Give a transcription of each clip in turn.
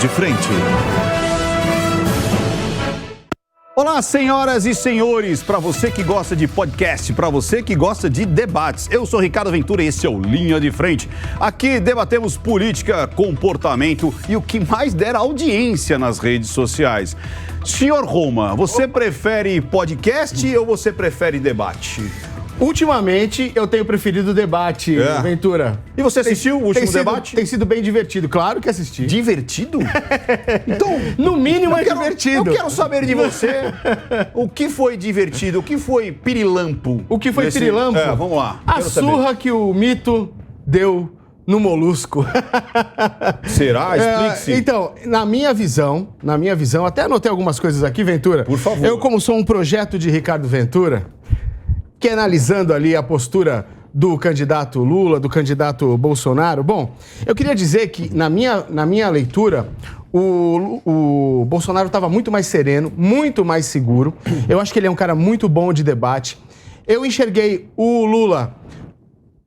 de Frente. Olá, senhoras e senhores, para você que gosta de podcast, para você que gosta de debates, eu sou Ricardo Ventura e esse é o Linha de Frente. Aqui debatemos política, comportamento e o que mais der audiência nas redes sociais. Senhor Roma, você prefere podcast ou você prefere debate? Ultimamente, eu tenho preferido o debate, Ventura. E você assistiu o último debate? Tem sido bem divertido, claro que assisti. Divertido? Então, no mínimo é divertido. Eu quero saber de você o que foi divertido, o que foi pirilampo. O que foi pirilampo? Vamos lá. A surra que o mito deu no Molusco. Será? Explique-se. Então, na minha visão, até anotei algumas coisas aqui, Ventura. Por favor. Eu, como sou um projeto de Ricardo Ventura, que analisando ali a postura do candidato Lula, do candidato Bolsonaro, bom, eu queria dizer que, na minha leitura, o Bolsonaro estava muito mais sereno, muito mais seguro. Eu acho que ele é um cara muito bom de debate. Eu enxerguei o Lula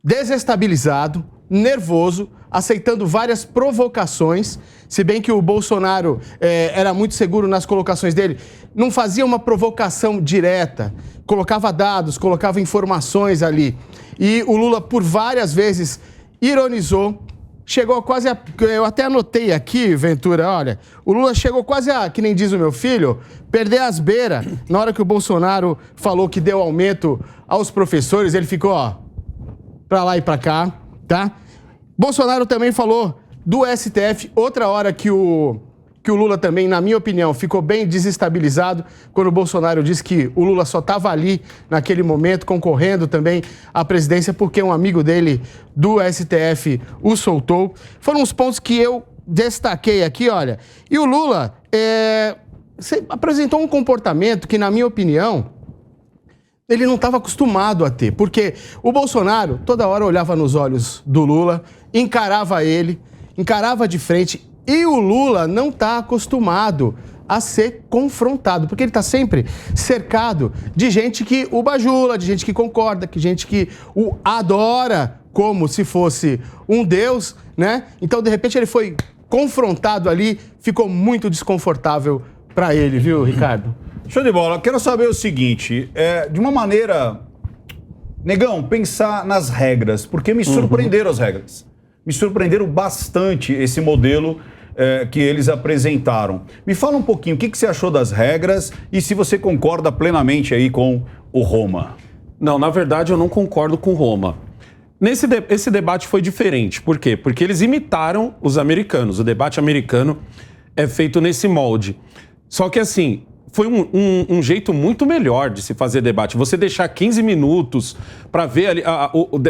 desestabilizado, nervoso, aceitando várias provocações, se bem que o Bolsonaro era muito seguro nas colocações dele, não fazia uma provocação direta, colocava dados, colocava informações ali. E o Lula, por várias vezes, ironizou, chegou quase a... Eu até anotei aqui, Ventura, olha, o Lula chegou quase a, que nem diz o meu filho, perder as beiras. Na hora que o Bolsonaro falou que deu aumento aos professores, ele ficou, pra lá e pra cá, tá? Bolsonaro também falou do STF, outra hora que o Lula também, na minha opinião, ficou bem desestabilizado quando o Bolsonaro disse que o Lula só estava ali naquele momento, concorrendo também à presidência, porque um amigo dele do STF o soltou. Foram os pontos que eu destaquei aqui, olha. E o Lula apresentou um comportamento que, na minha opinião, ele não estava acostumado a ter, porque o Bolsonaro toda hora olhava nos olhos do Lula, encarava ele, encarava de frente, e o Lula não está acostumado a ser confrontado, porque ele está sempre cercado de gente que o bajula, de gente que concorda, de gente que o adora como se fosse um deus, né? Então, de repente, ele foi confrontado ali, ficou muito desconfortável para ele, viu, Ricardo? Show de bola. Quero saber o seguinte, de uma maneira, Negão, pensar nas regras, porque me surpreenderam as regras. Me surpreenderam bastante esse modelo que eles apresentaram. Me fala um pouquinho, o que você achou das regras e se você concorda plenamente aí com o Roma. Não, na verdade eu não concordo com o Roma. Esse debate foi diferente. Por quê? Porque eles imitaram os americanos. O debate americano é feito nesse molde. Só que assim, foi um jeito muito melhor de se fazer debate. Você deixar 15 minutos para ver ali...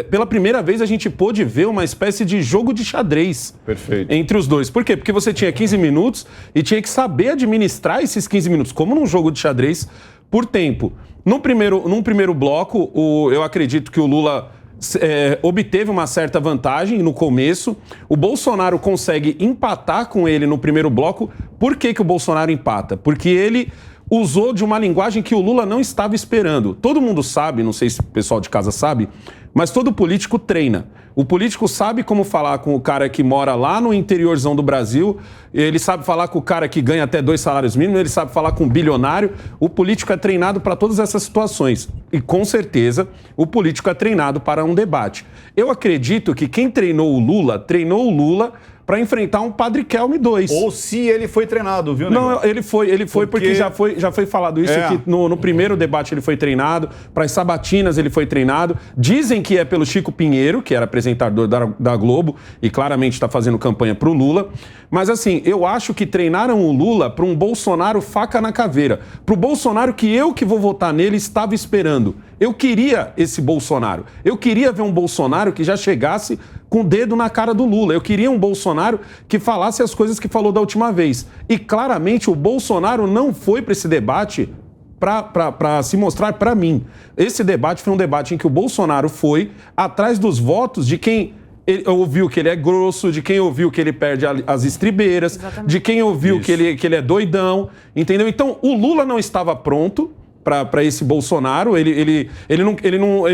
pela primeira vez a gente pôde ver uma espécie de jogo de xadrez. Perfeito. Entre os dois. Por quê? Porque você tinha 15 minutos e tinha que saber administrar esses 15 minutos, como num jogo de xadrez, por tempo. Num primeiro bloco, eu acredito que o Lula obteve uma certa vantagem no começo. O Bolsonaro consegue empatar com ele no primeiro bloco. Por que o Bolsonaro empata? Porque ele usou de uma linguagem que o Lula não estava esperando. Todo mundo sabe, não sei se o pessoal de casa sabe, mas todo político treina. O político sabe como falar com o cara que mora lá no interiorzão do Brasil, ele sabe falar com o cara que ganha até 2 salários mínimos, ele sabe falar com o bilionário. O político é treinado para todas essas situações. E, com certeza, o político é treinado para um debate. Eu acredito que quem treinou o Lula para enfrentar um Padre Kelme 2. Ou se ele foi treinado, viu, Negão? Não, ele foi porque já foi falado isso, que no primeiro debate ele foi treinado, para as sabatinas ele foi treinado. Dizem que é pelo Chico Pinheiro, que era apresentador da Globo, e claramente está fazendo campanha para o Lula. Mas assim, eu acho que treinaram o Lula para um Bolsonaro faca na caveira. Para o Bolsonaro que vou votar nele estava esperando. Eu queria esse Bolsonaro. Eu queria ver um Bolsonaro que já chegasse com o dedo na cara do Lula. Eu queria um Bolsonaro que falasse as coisas que falou da última vez. E claramente o Bolsonaro não foi para esse debate para se mostrar para mim. Esse debate foi um debate em que o Bolsonaro foi atrás dos votos de quem ouviu que ele é grosso, de quem ouviu que ele perde as estribeiras, de quem ouviu que ele é doidão, entendeu? Então, o Lula não estava pronto para esse Bolsonaro, ele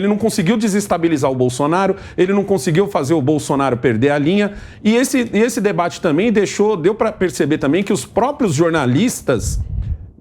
não conseguiu desestabilizar o Bolsonaro, ele não conseguiu fazer o Bolsonaro perder a linha, e esse debate também deu para perceber também que os próprios jornalistas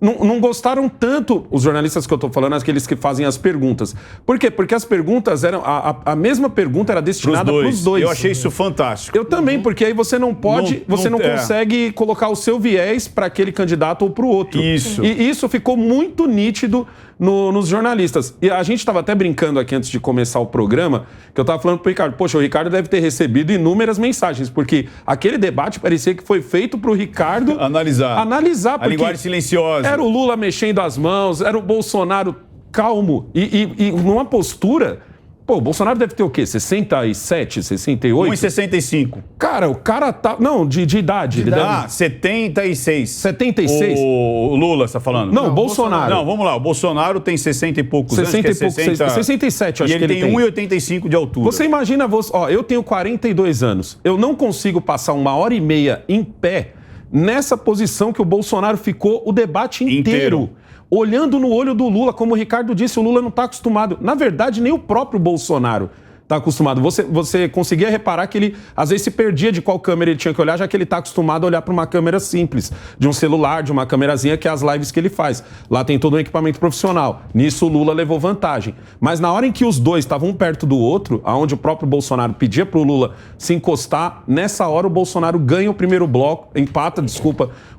não gostaram tanto, os jornalistas que eu estou falando, aqueles que fazem as perguntas. Por quê? Porque as perguntas eram, a mesma pergunta era destinada para os dois. Eu achei isso fantástico. Eu também, porque aí você não pode, você não consegue colocar o seu viés para aquele candidato ou para o outro. Isso. E isso ficou muito nítido nos jornalistas. E a gente estava até brincando aqui antes de começar o programa, que eu estava falando pro Ricardo, poxa, o Ricardo deve ter recebido inúmeras mensagens, porque aquele debate parecia que foi feito pro Ricardo analisar, porque a linguagem silenciosa. Era o Lula mexendo as mãos, era o Bolsonaro calmo e numa postura. Pô, o Bolsonaro deve ter o quê? 67, 68? 1,65. Cara, o cara tá... Não, de idade. 76. 76? O Lula, você tá falando? Não, o Bolsonaro. Não, vamos lá. O Bolsonaro tem 60 e poucos anos. 60 e poucos, 67, eu acho que ele tem. E ele tem 1,85 de altura. Você imagina, eu tenho 42 anos. Eu não consigo passar 1h30 em pé nessa posição que o Bolsonaro ficou o debate inteiro. Olhando no olho do Lula, como o Ricardo disse, o Lula não está acostumado. Na verdade, nem o próprio Bolsonaro está acostumado. Você conseguia reparar que ele, às vezes, se perdia de qual câmera ele tinha que olhar, já que ele está acostumado a olhar para uma câmera simples, de um celular, de uma câmerazinha, que é as lives que ele faz. Lá tem todo um equipamento profissional. Nisso, o Lula levou vantagem. Mas na hora em que os dois estavam um perto do outro, aonde o próprio Bolsonaro pedia para o Lula se encostar, nessa hora o Bolsonaro ganha o primeiro bloco, empata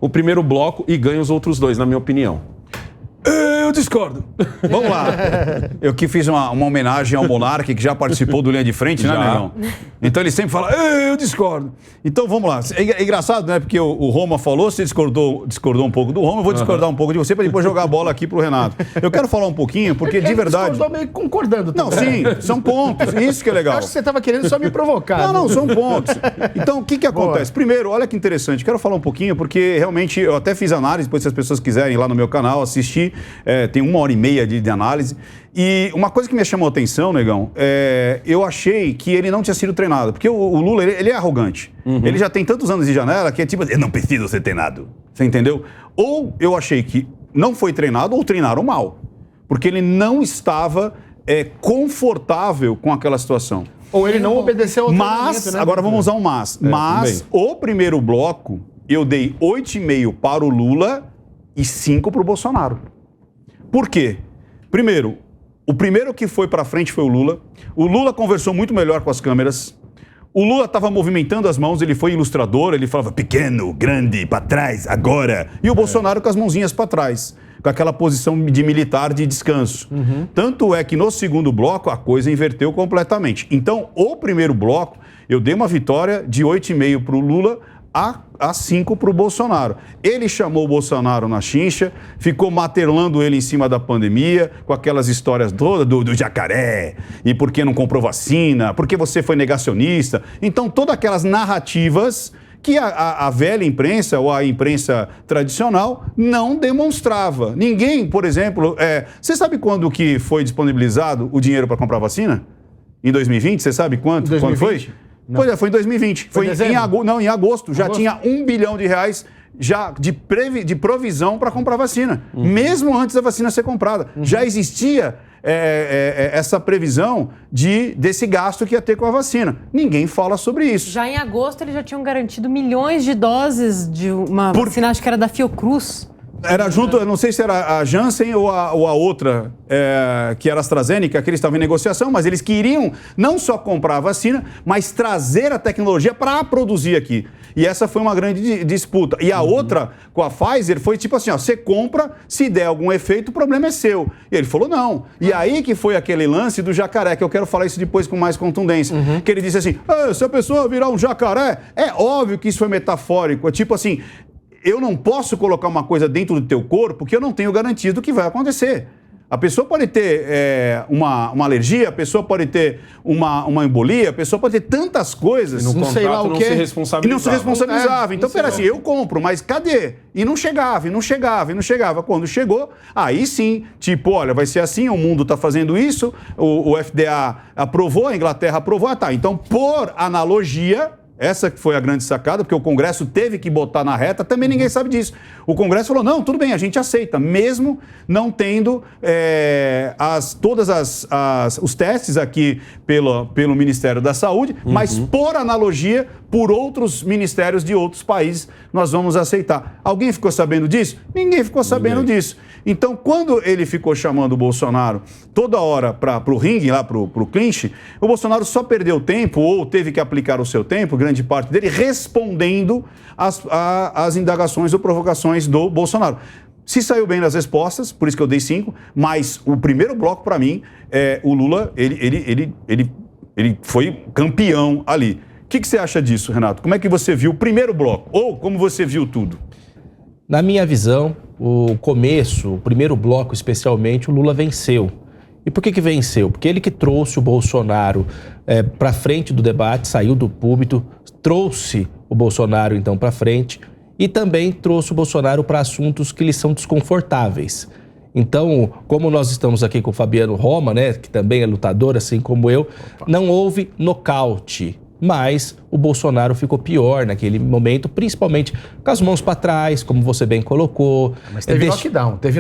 o primeiro bloco e ganha os outros dois, na minha opinião. Eu discordo. Vamos lá. Eu que fiz uma homenagem ao Monark, que já participou do Linha de Frente, né, Negão? Então ele sempre fala, eu discordo. Então vamos lá. É engraçado, né? Porque o Roma falou, você discordou um pouco do Roma, eu vou discordar um pouco de você para depois jogar a bola aqui pro Renato. Eu quero falar um pouquinho, porque de verdade... discordou meio concordando também. Não, sim, são pontos. Isso que é legal. Eu acho que você estava querendo só me provocar. Não, são pontos. Então, o que acontece? Primeiro, olha que interessante. Quero falar um pouquinho, porque realmente eu até fiz análise, depois se as pessoas quiserem ir lá no meu canal assistir, tem 1h30 de análise. E uma coisa que me chamou a atenção, Negão, eu achei que ele não tinha sido treinado. Porque o Lula, ele é arrogante. Uhum. Ele já tem tantos anos de janela que é tipo, eu não preciso ser treinado. Você entendeu? Ou eu achei que não foi treinado ou treinaram mal. Porque ele não estava confortável com aquela situação. Ou ele não obedeceu ao treinamento, né? Agora vamos usar um mas. Mas o primeiro bloco, eu dei 8,5 para o Lula e 5 para o Bolsonaro. Por quê? Primeiro, o primeiro que foi para frente foi o Lula. O Lula conversou muito melhor com as câmeras. O Lula estava movimentando as mãos, ele foi ilustrador, ele falava pequeno, grande, para trás, agora. E o Bolsonaro com as mãozinhas para trás, com aquela posição de militar de descanso. Uhum. Tanto é que no segundo bloco a coisa inverteu completamente. Então, o primeiro bloco, eu dei uma vitória de 8,5 para o Lula, a 5 para o Bolsonaro. Ele chamou o Bolsonaro na chincha, ficou martelando ele em cima da pandemia, com aquelas histórias todas do jacaré, e por que não comprou vacina, porque você foi negacionista. Então, todas aquelas narrativas que a velha imprensa, ou a imprensa tradicional, não demonstrava. Ninguém, por exemplo... Você sabe quando que foi disponibilizado o dinheiro para comprar vacina? Em 2020? Você sabe quando foi? Não. Pois foi em 2020. Foi em agosto. Já tinha R$1 bilhão já de provisão para comprar vacina. Uhum. Mesmo antes da vacina ser comprada. Uhum. Já existia essa previsão desse gasto que ia ter com a vacina. Ninguém fala sobre isso. Já em agosto eles já tinham garantido milhões de doses de uma vacina, acho que era da Fiocruz. Era junto, eu não sei se era a Janssen ou a outra, que era a AstraZeneca, que eles estavam em negociação, mas eles queriam não só comprar a vacina, mas trazer a tecnologia para produzir aqui. E essa foi uma grande disputa. E a outra, com a Pfizer, foi tipo assim, você compra, se der algum efeito, o problema é seu. E ele falou, não. E aí que foi aquele lance do jacaré, que eu quero falar isso depois com mais contundência. Uhum. Que ele disse assim, se a pessoa virar um jacaré, é óbvio que isso foi metafórico. É tipo assim... Eu não posso colocar uma coisa dentro do teu corpo que eu não tenho garantia do que vai acontecer. A pessoa pode ter uma alergia, a pessoa pode ter uma embolia, a pessoa pode ter tantas coisas. E no contrato sei lá o quê. Se responsabilizava. E não se responsabilizava. Então, pera assim, eu compro, mas cadê? E não chegava. Quando chegou, aí sim, tipo, olha, vai ser assim, o mundo está fazendo isso, o FDA aprovou, a Inglaterra aprovou, então, por analogia... Essa que foi a grande sacada, porque o Congresso teve que botar na reta, também ninguém sabe disso. O Congresso falou, não, tudo bem, a gente aceita, mesmo não tendo todos os testes aqui pelo Ministério da Saúde, mas por analogia, por outros ministérios de outros países, nós vamos aceitar. Alguém ficou sabendo disso? Ninguém ficou sabendo disso. Então, quando ele ficou chamando o Bolsonaro toda hora para o ringue, lá para o clinch, o Bolsonaro só perdeu tempo, ou teve que aplicar o seu tempo, grande parte dele, respondendo às indagações ou provocações do Bolsonaro. Se saiu bem nas respostas, por isso que eu dei 5, mas o primeiro bloco, para mim, o Lula, ele foi campeão ali. O que você acha disso, Renato? Como é que você viu o primeiro bloco? Ou como você viu tudo? Na minha visão, o primeiro bloco especialmente, o Lula venceu. E por que venceu? Porque ele que trouxe o Bolsonaro para frente do debate, saiu do púlpito, trouxe o Bolsonaro então para frente e também trouxe o Bolsonaro para assuntos que lhe são desconfortáveis. Então, como nós estamos aqui com o Fabiano Roma, né, que também é lutador, assim como eu, não houve nocaute. Mas o Bolsonaro ficou pior naquele momento, principalmente com as mãos para trás, como você bem colocou. Mas teve knockdown. Teve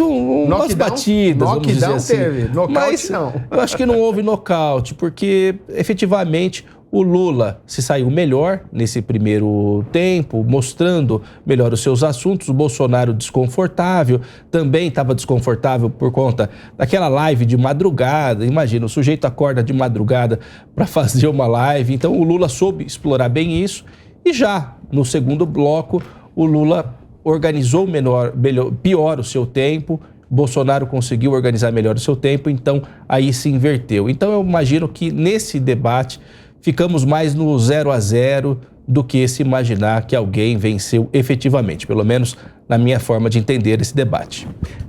umas batidas, vamos dizer assim. Teve, nocaute mas não. Eu acho que não houve nocaute, porque efetivamente o Lula se saiu melhor nesse primeiro tempo, mostrando melhor os seus assuntos. O Bolsonaro desconfortável, também estava desconfortável por conta daquela live de madrugada. Imagina, o sujeito acorda de madrugada para fazer uma live. Então o Lula soube explorar bem isso. E já no segundo bloco, o Lula organizou pior o seu tempo. Bolsonaro conseguiu organizar melhor o seu tempo, então aí se inverteu. Então eu imagino que nesse debate ficamos mais no 0-0 do que se imaginar que alguém venceu efetivamente, pelo menos na minha forma de entender esse debate.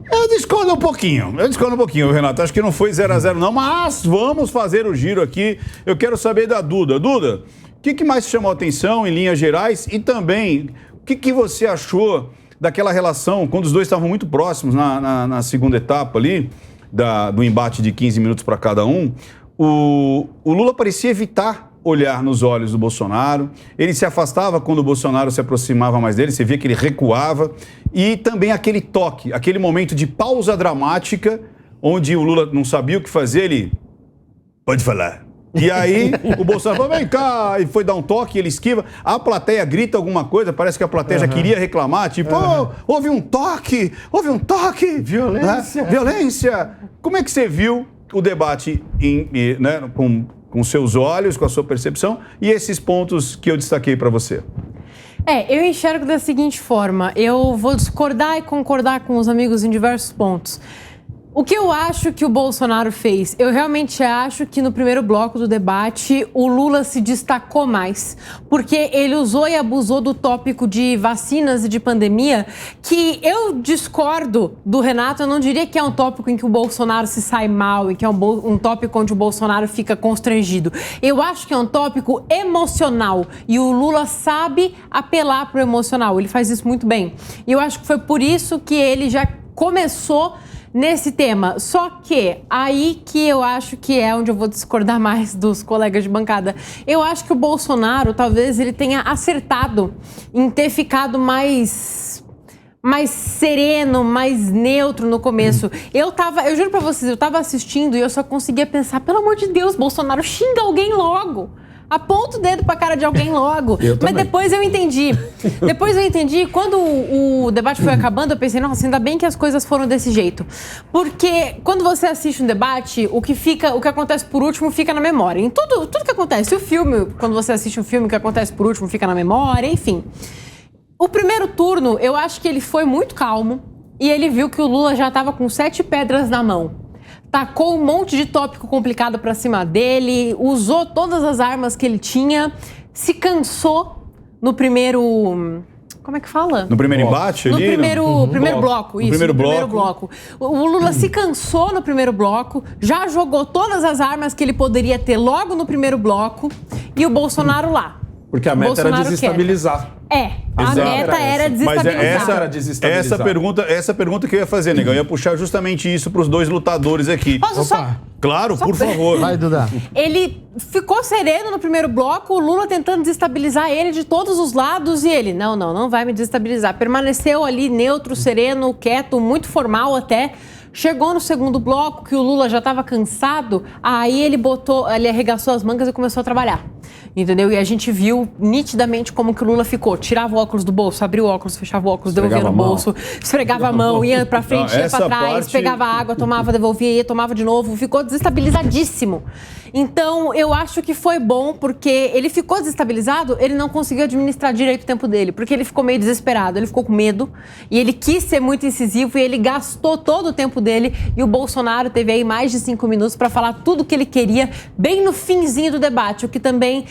Eu discordo um pouquinho, Renato. Acho que não foi 0-0 não, mas vamos fazer o giro aqui. Eu quero saber da Duda. Duda, o que mais chamou a atenção em linhas gerais e também o que você achou daquela relação, quando os dois estavam muito próximos na segunda etapa ali, do embate de 15 minutos para cada um. O Lula parecia evitar olhar nos olhos do Bolsonaro, ele se afastava quando o Bolsonaro se aproximava mais dele, você via que ele recuava, e também aquele toque, aquele momento de pausa dramática, onde o Lula não sabia o que fazer, ele... Pode falar. E aí o Bolsonaro falou, vem cá, e foi dar um toque, ele esquiva, a plateia grita alguma coisa, parece que a plateia já queria reclamar, tipo, houve um toque, violência. Né? Violência. Como é que você viu o debate com seus olhos, com a sua percepção, e esses pontos que eu destaquei para você? Eu enxergo da seguinte forma, eu vou discordar e concordar com os amigos em diversos pontos. O que eu acho que o Bolsonaro fez? Eu realmente acho que no primeiro bloco do debate o Lula se destacou mais, porque ele usou e abusou do tópico de vacinas e de pandemia, que eu discordo do Renato, eu não diria que é um tópico em que o Bolsonaro se sai mal e que é um tópico onde o Bolsonaro fica constrangido. Eu acho que é um tópico emocional e o Lula sabe apelar para o emocional, ele faz isso muito bem. E eu acho que foi por isso que ele já começou nesse tema, só que aí que eu acho que é onde eu vou discordar mais dos colegas de bancada. Eu acho que o Bolsonaro, talvez ele tenha acertado em ter ficado mais sereno, mais neutro no começo. Eu juro pra vocês, eu tava assistindo e eu só conseguia pensar, pelo amor de Deus, Bolsonaro, xinga alguém logo. Aponta o dedo pra cara de alguém logo. Mas depois eu entendi. Quando o debate foi acabando, eu pensei, nossa, ainda bem que as coisas foram desse jeito. Porque quando você assiste um debate, o que acontece por último fica na memória. Em tudo que acontece. O filme, quando você assiste um filme, o que acontece por último fica na memória, enfim. O primeiro turno, eu acho que ele foi muito calmo e ele viu que o Lula já estava com 7 pedras na mão. Tacou um monte de tópico complicado pra cima dele, usou todas as armas que ele tinha, se cansou no primeiro... Como é que fala? No primeiro embate? No primeiro bloco, isso. No primeiro bloco. O Lula se cansou no primeiro bloco, já jogou todas as armas que ele poderia ter logo no primeiro bloco e o Bolsonaro lá. Porque a meta era desestabilizar. A meta era desestabilizar. Mas essa pergunta que eu ia fazer, Negão, eu ia puxar justamente isso para os dois lutadores aqui. Posso só? Claro, por favor. Vai, Duda. Ele ficou sereno no primeiro bloco, o Lula tentando desestabilizar ele de todos os lados e ele, não vai me desestabilizar. Permaneceu ali neutro, sereno, quieto, muito formal até. Chegou no segundo bloco, que o Lula já estava cansado, aí ele arregaçou as mangas e começou a trabalhar. Entendeu? E a gente viu nitidamente como que o Lula ficou. Tirava o óculos do bolso, abria o óculos, fechava o óculos, devolvia no bolso, esfregava a mão, ia pra frente, ia pra trás, pegava água, tomava, devolvia, ia, tomava de novo. Ficou desestabilizadíssimo. Então, eu acho que foi bom, porque ele ficou desestabilizado, ele não conseguiu administrar direito o tempo dele, porque ele ficou meio desesperado, ele ficou com medo, e ele quis ser muito incisivo, e ele gastou todo o tempo dele, e o Bolsonaro teve aí mais de 5 minutos para falar tudo o que ele queria, bem no finzinho do debate, o que também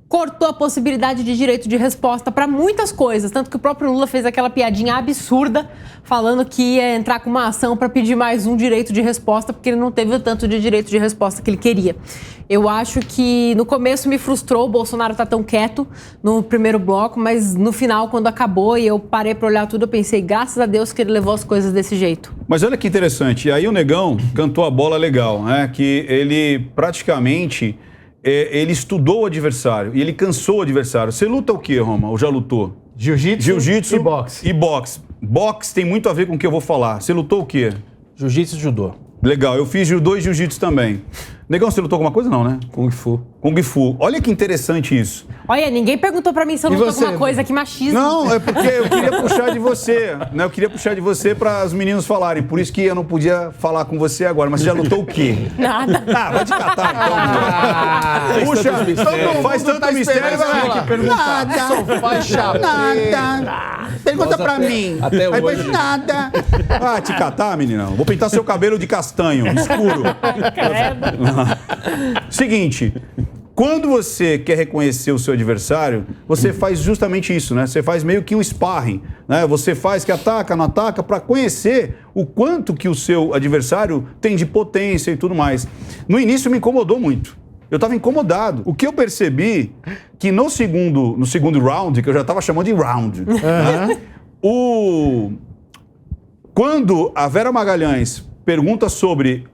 cortou a possibilidade de direito de resposta para muitas coisas, tanto que o próprio Lula fez aquela piadinha absurda, falando que ia entrar com uma ação para pedir mais um direito de resposta, porque ele não teve o tanto de direito de resposta que ele queria. Eu acho que no começo me frustrou o Bolsonaro estar tão quieto no primeiro bloco, mas no final, quando acabou e eu parei para olhar tudo, eu pensei, graças a Deus que ele levou as coisas desse jeito. Mas olha que interessante, e aí o Negão cantou a bola legal, né? Que ele praticamente... ele estudou o adversário e ele cansou o adversário. Você luta o quê, Roma? Ou já lutou? Jiu-jitsu e boxe. E boxe. Boxe tem muito a ver com o que eu vou falar. Você lutou o quê? Jiu-jitsu e judô. Legal, eu fiz judô e jiu-jitsu também. Negão, você lutou alguma coisa? Não, né? Kung Fu. Kung Fu. Olha que interessante isso. Olha, ninguém perguntou pra mim se eu lutou alguma coisa, que machismo. Não, é porque eu queria puxar de você, né? Eu queria puxar de você para os meninos falarem. Por isso que eu não podia falar com você agora. Mas você já lutou o quê? Nada. Ah, vai te catar, então. Puxa, faz tanto mistério, vai aqui perguntar. Nada. Pergunta pra mim. Até aí hoje. Nada. Ah, te catar, meninão. Vou pintar seu cabelo de castanho, escuro. Seguinte, quando você quer reconhecer o seu adversário, você faz justamente isso, né? Você faz meio que um sparring, né? Você faz que ataca, não ataca, para conhecer o quanto que o seu adversário tem de potência e tudo mais. No início me incomodou muito. Eu estava incomodado. O que eu percebi que no segundo round, que eu já estava chamando de round, né? Quando a Vera Magalhães pergunta sobre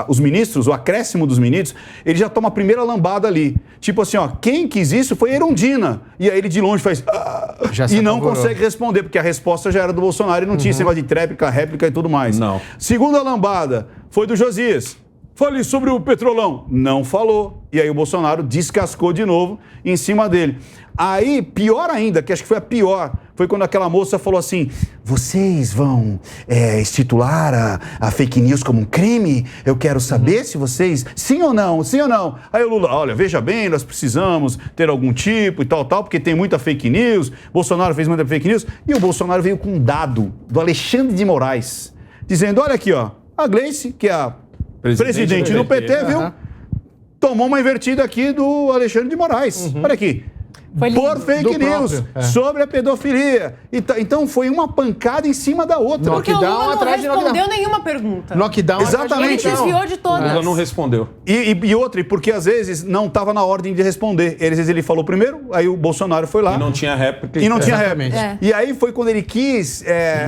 os ministros, o acréscimo dos ministros, ele já toma a primeira lambada ali. Tipo assim, ó, quem quis isso foi Erundina. E aí ele de longe faz... e não consegue responder, porque a resposta já era do Bolsonaro e não tinha esse negócio de réplica e tudo mais. Não. Segunda lambada foi do Josias. Fale sobre o Petrolão. Não falou. E aí o Bolsonaro descascou de novo em cima dele. Aí, pior ainda, que acho que foi a pior, foi quando aquela moça falou assim, vocês vão institular a fake news como um crime? Eu quero saber se vocês... Sim ou não? Aí o Lula, olha, veja bem, nós precisamos ter algum tipo e tal, porque tem muita fake news. Bolsonaro fez muita fake news. E o Bolsonaro veio com um dado do Alexandre de Moraes, dizendo, olha aqui, ó, a Gleice, que é a presidente do PT, viu? Tomou uma invertida aqui do Alexandre de Moraes. Olha aqui. Por fake news sobre a pedofilia. Então foi uma pancada em cima da outra. Porque o Lula não respondeu nenhuma pergunta. Lockdown. Exatamente. Ele desviou de todas. Lula não respondeu. E outra, porque às vezes não estava na ordem de responder. Às vezes ele falou primeiro, aí o Bolsonaro foi lá. E não tinha réplica. E aí foi quando ele quis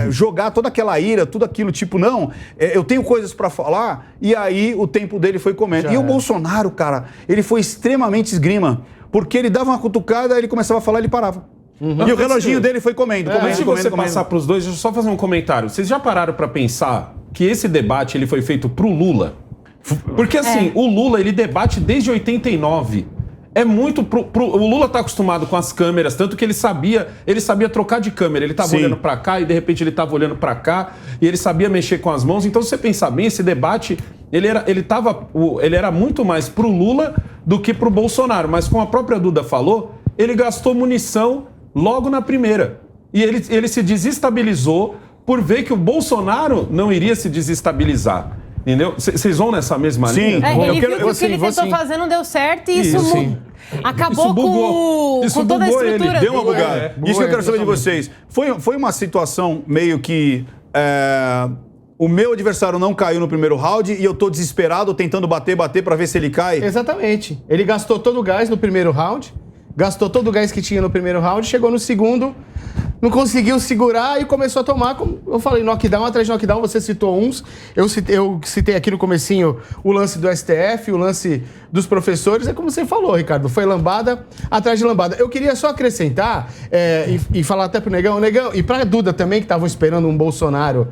jogar toda aquela ira, tudo aquilo, tipo, não, eu tenho coisas para falar, e aí o tempo dele foi comendo. O Bolsonaro, cara, ele foi extremamente esgrima. Porque ele dava uma cutucada, ele começava a falar, ele parava. E o reloginho dele foi comendo. Antes de você passar para os dois, deixa eu só fazer um comentário. Vocês já pararam para pensar que esse debate ele foi feito pro Lula? Porque assim, o Lula ele debate desde 89. É muito o Lula tá acostumado com as câmeras, tanto que ele sabia trocar de câmera. Ele tava olhando para cá e de repente ele tava olhando para cá e ele sabia mexer com as mãos. Então, se você pensar bem, esse debate ele era muito mais pro Lula do que pro Bolsonaro. Mas como a própria Duda falou, ele gastou munição logo na primeira. E ele se desestabilizou por ver que o Bolsonaro não iria se desestabilizar. Entendeu? Vocês vão nessa mesma linha? Ele viu que o que ele tentou fazer não deu certo e isso acabou com toda a estrutura. Deu uma bugada. Isso que eu quero saber de vocês. Foi uma situação meio que... o meu adversário não caiu no primeiro round e eu tô desesperado tentando bater pra ver se ele cai? Exatamente. Ele gastou todo o gás no primeiro round gastou todo o gás que tinha no primeiro round, chegou no segundo, não conseguiu segurar e começou a tomar, como eu falei, knockdown atrás de knockdown, você citou uns, eu citei aqui no comecinho o lance do STF, o lance dos professores, é como você falou, Ricardo, foi lambada atrás de lambada. Eu queria só acrescentar e falar até pro Negão, e pra Duda também, que estavam esperando um Bolsonaro.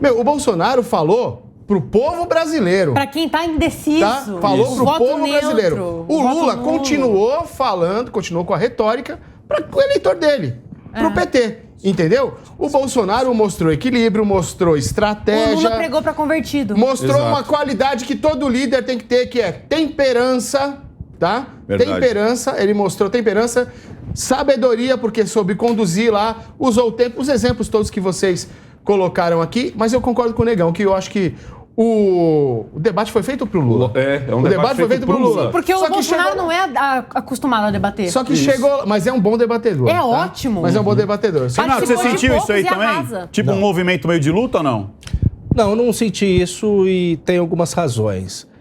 Meu, o Bolsonaro falou pro povo brasileiro. Pra quem tá indeciso. Tá? Falou pro Voto povo neutro. brasileiro. O Lula continuou falando, continuou com a retórica para o eleitor dele, pro PT. Entendeu? O Bolsonaro mostrou equilíbrio, mostrou estratégia. O Lula pregou pra convertido. Mostrou Exato. uma qualidade que todo líder tem que ter, que é temperança, tá? Verdade. Temperança, ele mostrou temperança, sabedoria, porque soube conduzir lá, usou o tempo, os exemplos todos que vocês colocaram aqui, mas eu concordo com o Negão, que eu acho que o debate foi feito pro Lula. É um o debate foi feito pro Lula. Porque Só o que Bolsonaro chegou- não é acostumado a debater. Só que chegou... Mas é um bom debatedor. É tá? ótimo. Mas é um bom debatedor. Só- Renato, você Participou de sentiu isso aí poucos e também? arrasa. Tipo um movimento meio de luta ou não? Não, eu não senti isso e tem algumas razões.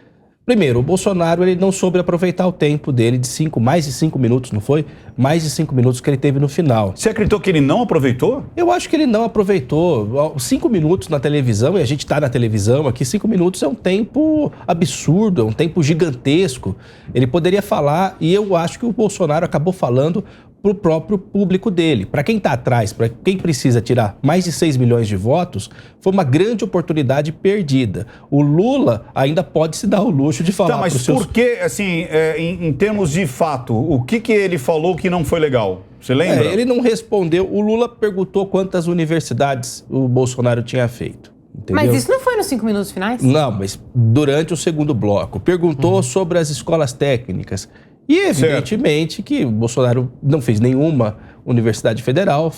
Primeiro, o Bolsonaro ele não soube aproveitar o tempo dele de mais de 5 minutos, não foi? Mais de 5 minutos que ele teve no final. Você acreditou que ele não aproveitou? Eu acho que ele não aproveitou. 5 minutos na televisão, e a gente está na televisão aqui, 5 minutos é um tempo absurdo, é um tempo gigantesco. Ele poderia falar, e eu acho que o Bolsonaro acabou falando para o próprio público dele. Para quem está atrás, para quem precisa tirar mais de 6 milhões de votos, foi uma grande oportunidade perdida. O Lula ainda pode se dar o luxo de falar Tá, mas pros seus... por que, assim, em termos de fato, o que ele falou que não foi legal? Você lembra? Ele não respondeu. O Lula perguntou quantas universidades o Bolsonaro tinha feito. Entendeu? Mas isso não foi nos 5 minutos finais? Não, mas durante o segundo bloco. Perguntou sobre as escolas técnicas. E evidentemente que o Bolsonaro não fez nenhuma universidade federal,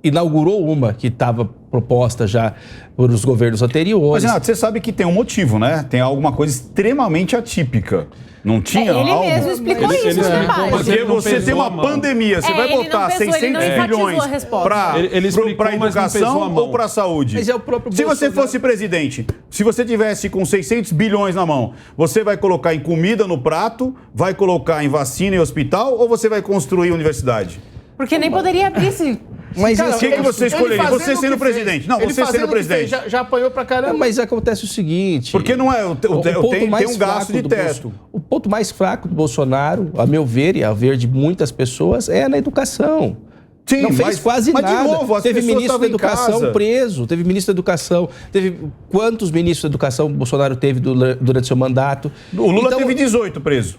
inaugurou uma que estava proposta já por os governos Mas, anteriores. Renato, você sabe que tem um motivo, né? Tem alguma coisa extremamente atípica. Não tinha Ele algo... mesmo explicou Ele isso no explicou, debate. mas Porque ele não você tem pesou uma a mão. pandemia, você vai ele não botar pesou, ele 600 não enfatizou bilhões a resposta. Ele explicou, para mas não pesou educação a mão. ou para saúde? Mas é o próprio Se você Bolsonaro. fosse presidente, se você tivesse com 600 bilhões na mão, você vai colocar em comida no prato, vai colocar em vacina e hospital ou você vai construir universidade? Porque nem poderia abrir esse... Mas Cara, isso- o que você escolheria? fazendo Você o sendo que presidente. fez. Não, Ele você fazendo sendo o que fez, presidente. já apanhou pra caramba. Mas acontece o seguinte... Porque não é, ponto tem mais um gasto fraco de do teto. O ponto mais fraco do Bolsonaro, a meu ver e a ver de muitas pessoas, é na educação. Sim, não fez mas- quase mas de nada. novo, as teve pessoas ministro da estavam em Educação casa. preso, teve ministro da Educação, teve quantos ministros da Educação o Bolsonaro teve durante seu mandato? O Lula Então, teve 18 preso.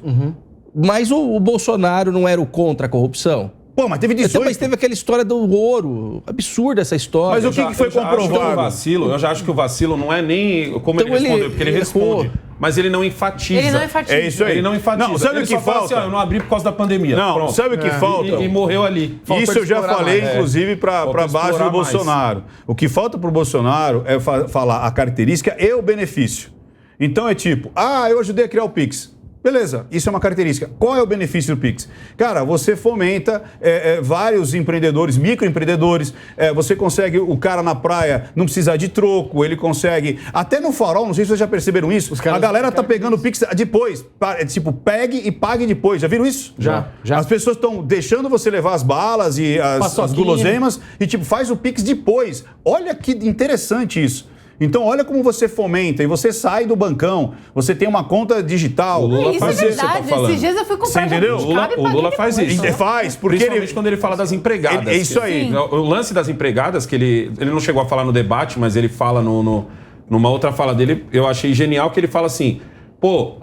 Mas o Bolsonaro não era o contra a corrupção? Pô, mas teve 18. Então, mas teve aquela história do ouro. Absurda essa história. Mas o que foi Eu já acho que comprovado? eu já acho que o vacilo não é nem como Então ele respondeu, ele porque ele errou. responde, mas ele não enfatiza. Ele não enfatiza. É isso aí. Ele não enfatiza. Não, sabe Ele o que só fala falta? assim, ó, eu não abri por causa da pandemia. Não, Pronto. sabe o que falta? E morreu ali. Isso eu já explorar falei, mais. inclusive, para Falta a base explorar do Bolsonaro. O que falta para o Bolsonaro é falar a característica e o benefício. Então é tipo, eu ajudei a criar o Pix. Beleza, isso é uma característica. Qual é o benefício do Pix? Cara, você fomenta vários empreendedores, microempreendedores, você consegue o cara na praia não precisar de troco, ele consegue... Até no farol, não sei se vocês já perceberam isso, a galera tá pegando o Pix depois, tipo, pegue e pague depois. Já viram isso? Já. As pessoas estão deixando você levar as balas e as Paçoquinha. guloseimas e, tipo, faz o Pix depois. Olha que interessante isso. Então, olha como você fomenta e você sai do bancão, você tem uma conta digital. O Lula Isso é faz isso, você tá verdade. falando. Esses dias eu fui comprar Você entendeu? jabuticaba e O paguei Lula faz depois. isso. Faz, porque Principalmente ele... quando ele fala das empregadas. É isso aí. Sim. O lance das empregadas, que ele não chegou a falar no debate, mas ele fala numa outra fala dele, eu achei genial, que ele fala assim, pô,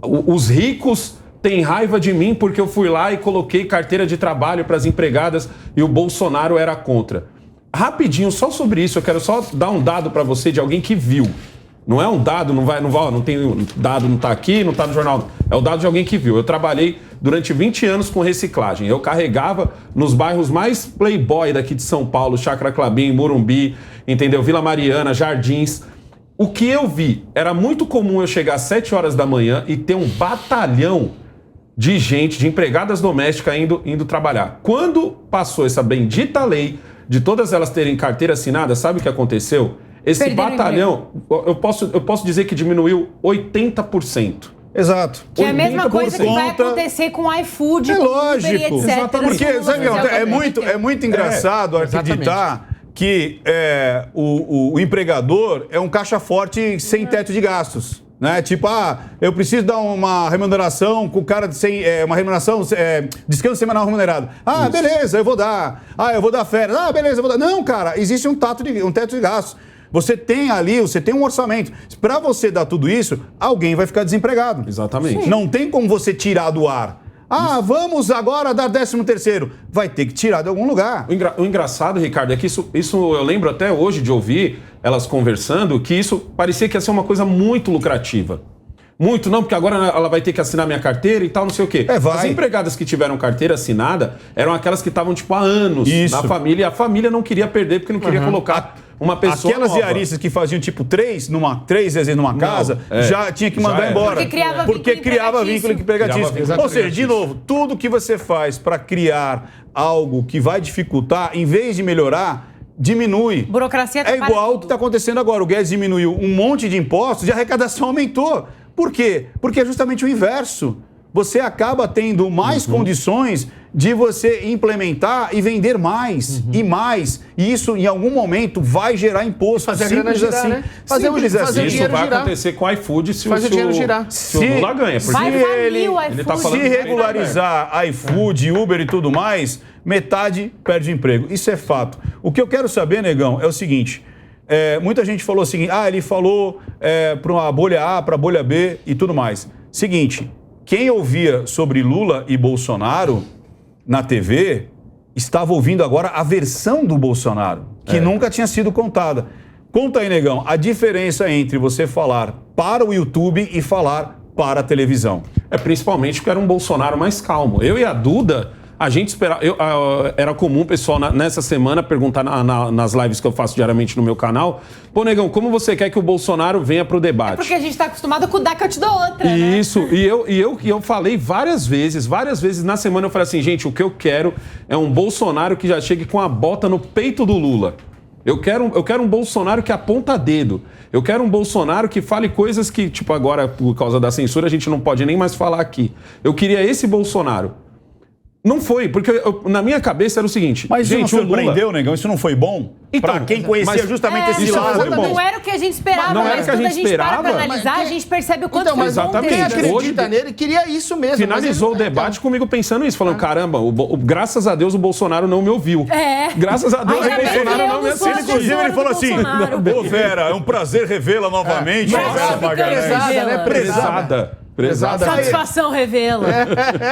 os ricos têm raiva de mim porque eu fui lá e coloquei carteira de trabalho para as empregadas e o Bolsonaro era contra. Rapidinho, só sobre isso, eu quero só dar um dado para você de alguém que viu. Não é um dado, não tem dado, não tá aqui, não tá no jornal. É o dado de alguém que viu. Eu trabalhei durante 20 anos com reciclagem. Eu carregava nos bairros mais playboy daqui de São Paulo, Chácara Clabim, Morumbi, entendeu? Vila Mariana, Jardins. O que eu vi, era muito comum eu chegar às 7 horas da manhã e ter um batalhão de gente, de empregadas domésticas indo trabalhar. Quando passou essa bendita lei de todas elas terem carteira assinada, sabe o que aconteceu? Esse Perderam batalhão, eu posso dizer que diminuiu 80%. Exato. Que é a mesma Por coisa que vai conta- acontecer com o iFood, É com o Uber e lógico. etc. Porque, Se sabe, não fizer o é que muito, tem. é muito engraçado acreditar que o empregador é um caixa forte sem teto de gastos. Né? Tipo, eu preciso dar uma remuneração com o cara sem uma remuneração, descanso semanal remunerado. Beleza, eu vou dar. Eu vou dar férias. Beleza, eu vou dar. Não, cara, existe um teto de gastos. Você tem ali, você tem um orçamento. Para você dar tudo isso, alguém vai ficar desempregado. Exatamente. Sim. Não tem como você tirar do ar. Vamos agora dar 13º. Vai ter que tirar de algum lugar. O engraçado, Ricardo, é que isso eu lembro até hoje de ouvir elas conversando, que isso parecia que ia ser uma coisa muito lucrativa. Muito, não, porque agora ela vai ter que assinar minha carteira e tal, não sei o quê. Vai. As empregadas que tiveram carteira assinada eram aquelas que estavam, tipo, há anos na família. E a família não queria perder porque não queria colocar uma pessoa Aquelas nova. diaristas que faziam, tipo, três vezes numa casa, já tinha que mandar embora. Porque criava vínculo empregatício. Ou seja, de novo, tudo que você faz para criar algo que vai dificultar, em vez de melhorar, diminui. Burocracia É igual o que está acontecendo agora. O Guedes diminuiu um monte de impostos e a arrecadação aumentou. Por quê? Porque é justamente o inverso. Você acaba tendo mais condições de você implementar e vender mais e mais. E isso, em algum momento, vai gerar imposto. Fazer a grana Simples girar, assim. né? Fazer o Simples dinheiro assim. Isso girar. vai acontecer com o iFood se Faz o dinheiro girar. Se o Lula ganha. Porque Vai falir o ele iFood. tá falando Se regularizar iFood, Uber e tudo mais, metade perde o emprego. Isso é fato. O que eu quero saber, Negão, é o seguinte. Muita gente falou o seguinte, ele falou para uma bolha A, para a bolha B e tudo mais. Seguinte, quem ouvia sobre Lula e Bolsonaro na TV estava ouvindo agora a versão do Bolsonaro, que nunca tinha sido contada. Conta aí, Negão, a diferença entre você falar para o YouTube e falar para a televisão. Principalmente porque era um Bolsonaro mais calmo. Eu e a Duda, a gente esperava... era comum o pessoal nessa semana perguntar nas lives que eu faço diariamente no meu canal, pô, Negão, como você quer que o Bolsonaro venha pro debate? Porque a gente tá acostumado com o que eu te dou outra, né? Isso, e eu falei várias vezes na semana eu falei assim, gente, o que eu quero é um Bolsonaro que já chegue com a bota no peito do Lula. Eu quero um Bolsonaro que aponta dedo. Eu quero um Bolsonaro que fale coisas que, tipo, agora, por causa da censura, a gente não pode nem mais falar aqui. Eu queria esse Bolsonaro. Não foi, porque na minha cabeça era o seguinte... Mas gente, isso não surpreendeu, Negão? Isso não foi bom? Então, para quem conhecia justamente esse isso lado. foi bom. Não era o que a gente esperava, Não era mas o que a quando gente esperava. para pra analisar, a gente percebe o quanto foi bom exatamente. Quem ter. acredita Hoje- nele queria isso mesmo. Finalizou o debate comigo pensando isso, falando, caramba, graças a Deus o Bolsonaro não me ouviu. Graças a Deus o Ainda bem que Bolsonaro eu não me não sou assistiu. Inclusive, ele falou assim, Bolsonaro. ô Vera, é um prazer revê-la novamente. Mas Vera fica Magalhães. Pesada, né? Prezada. Satisfação revela.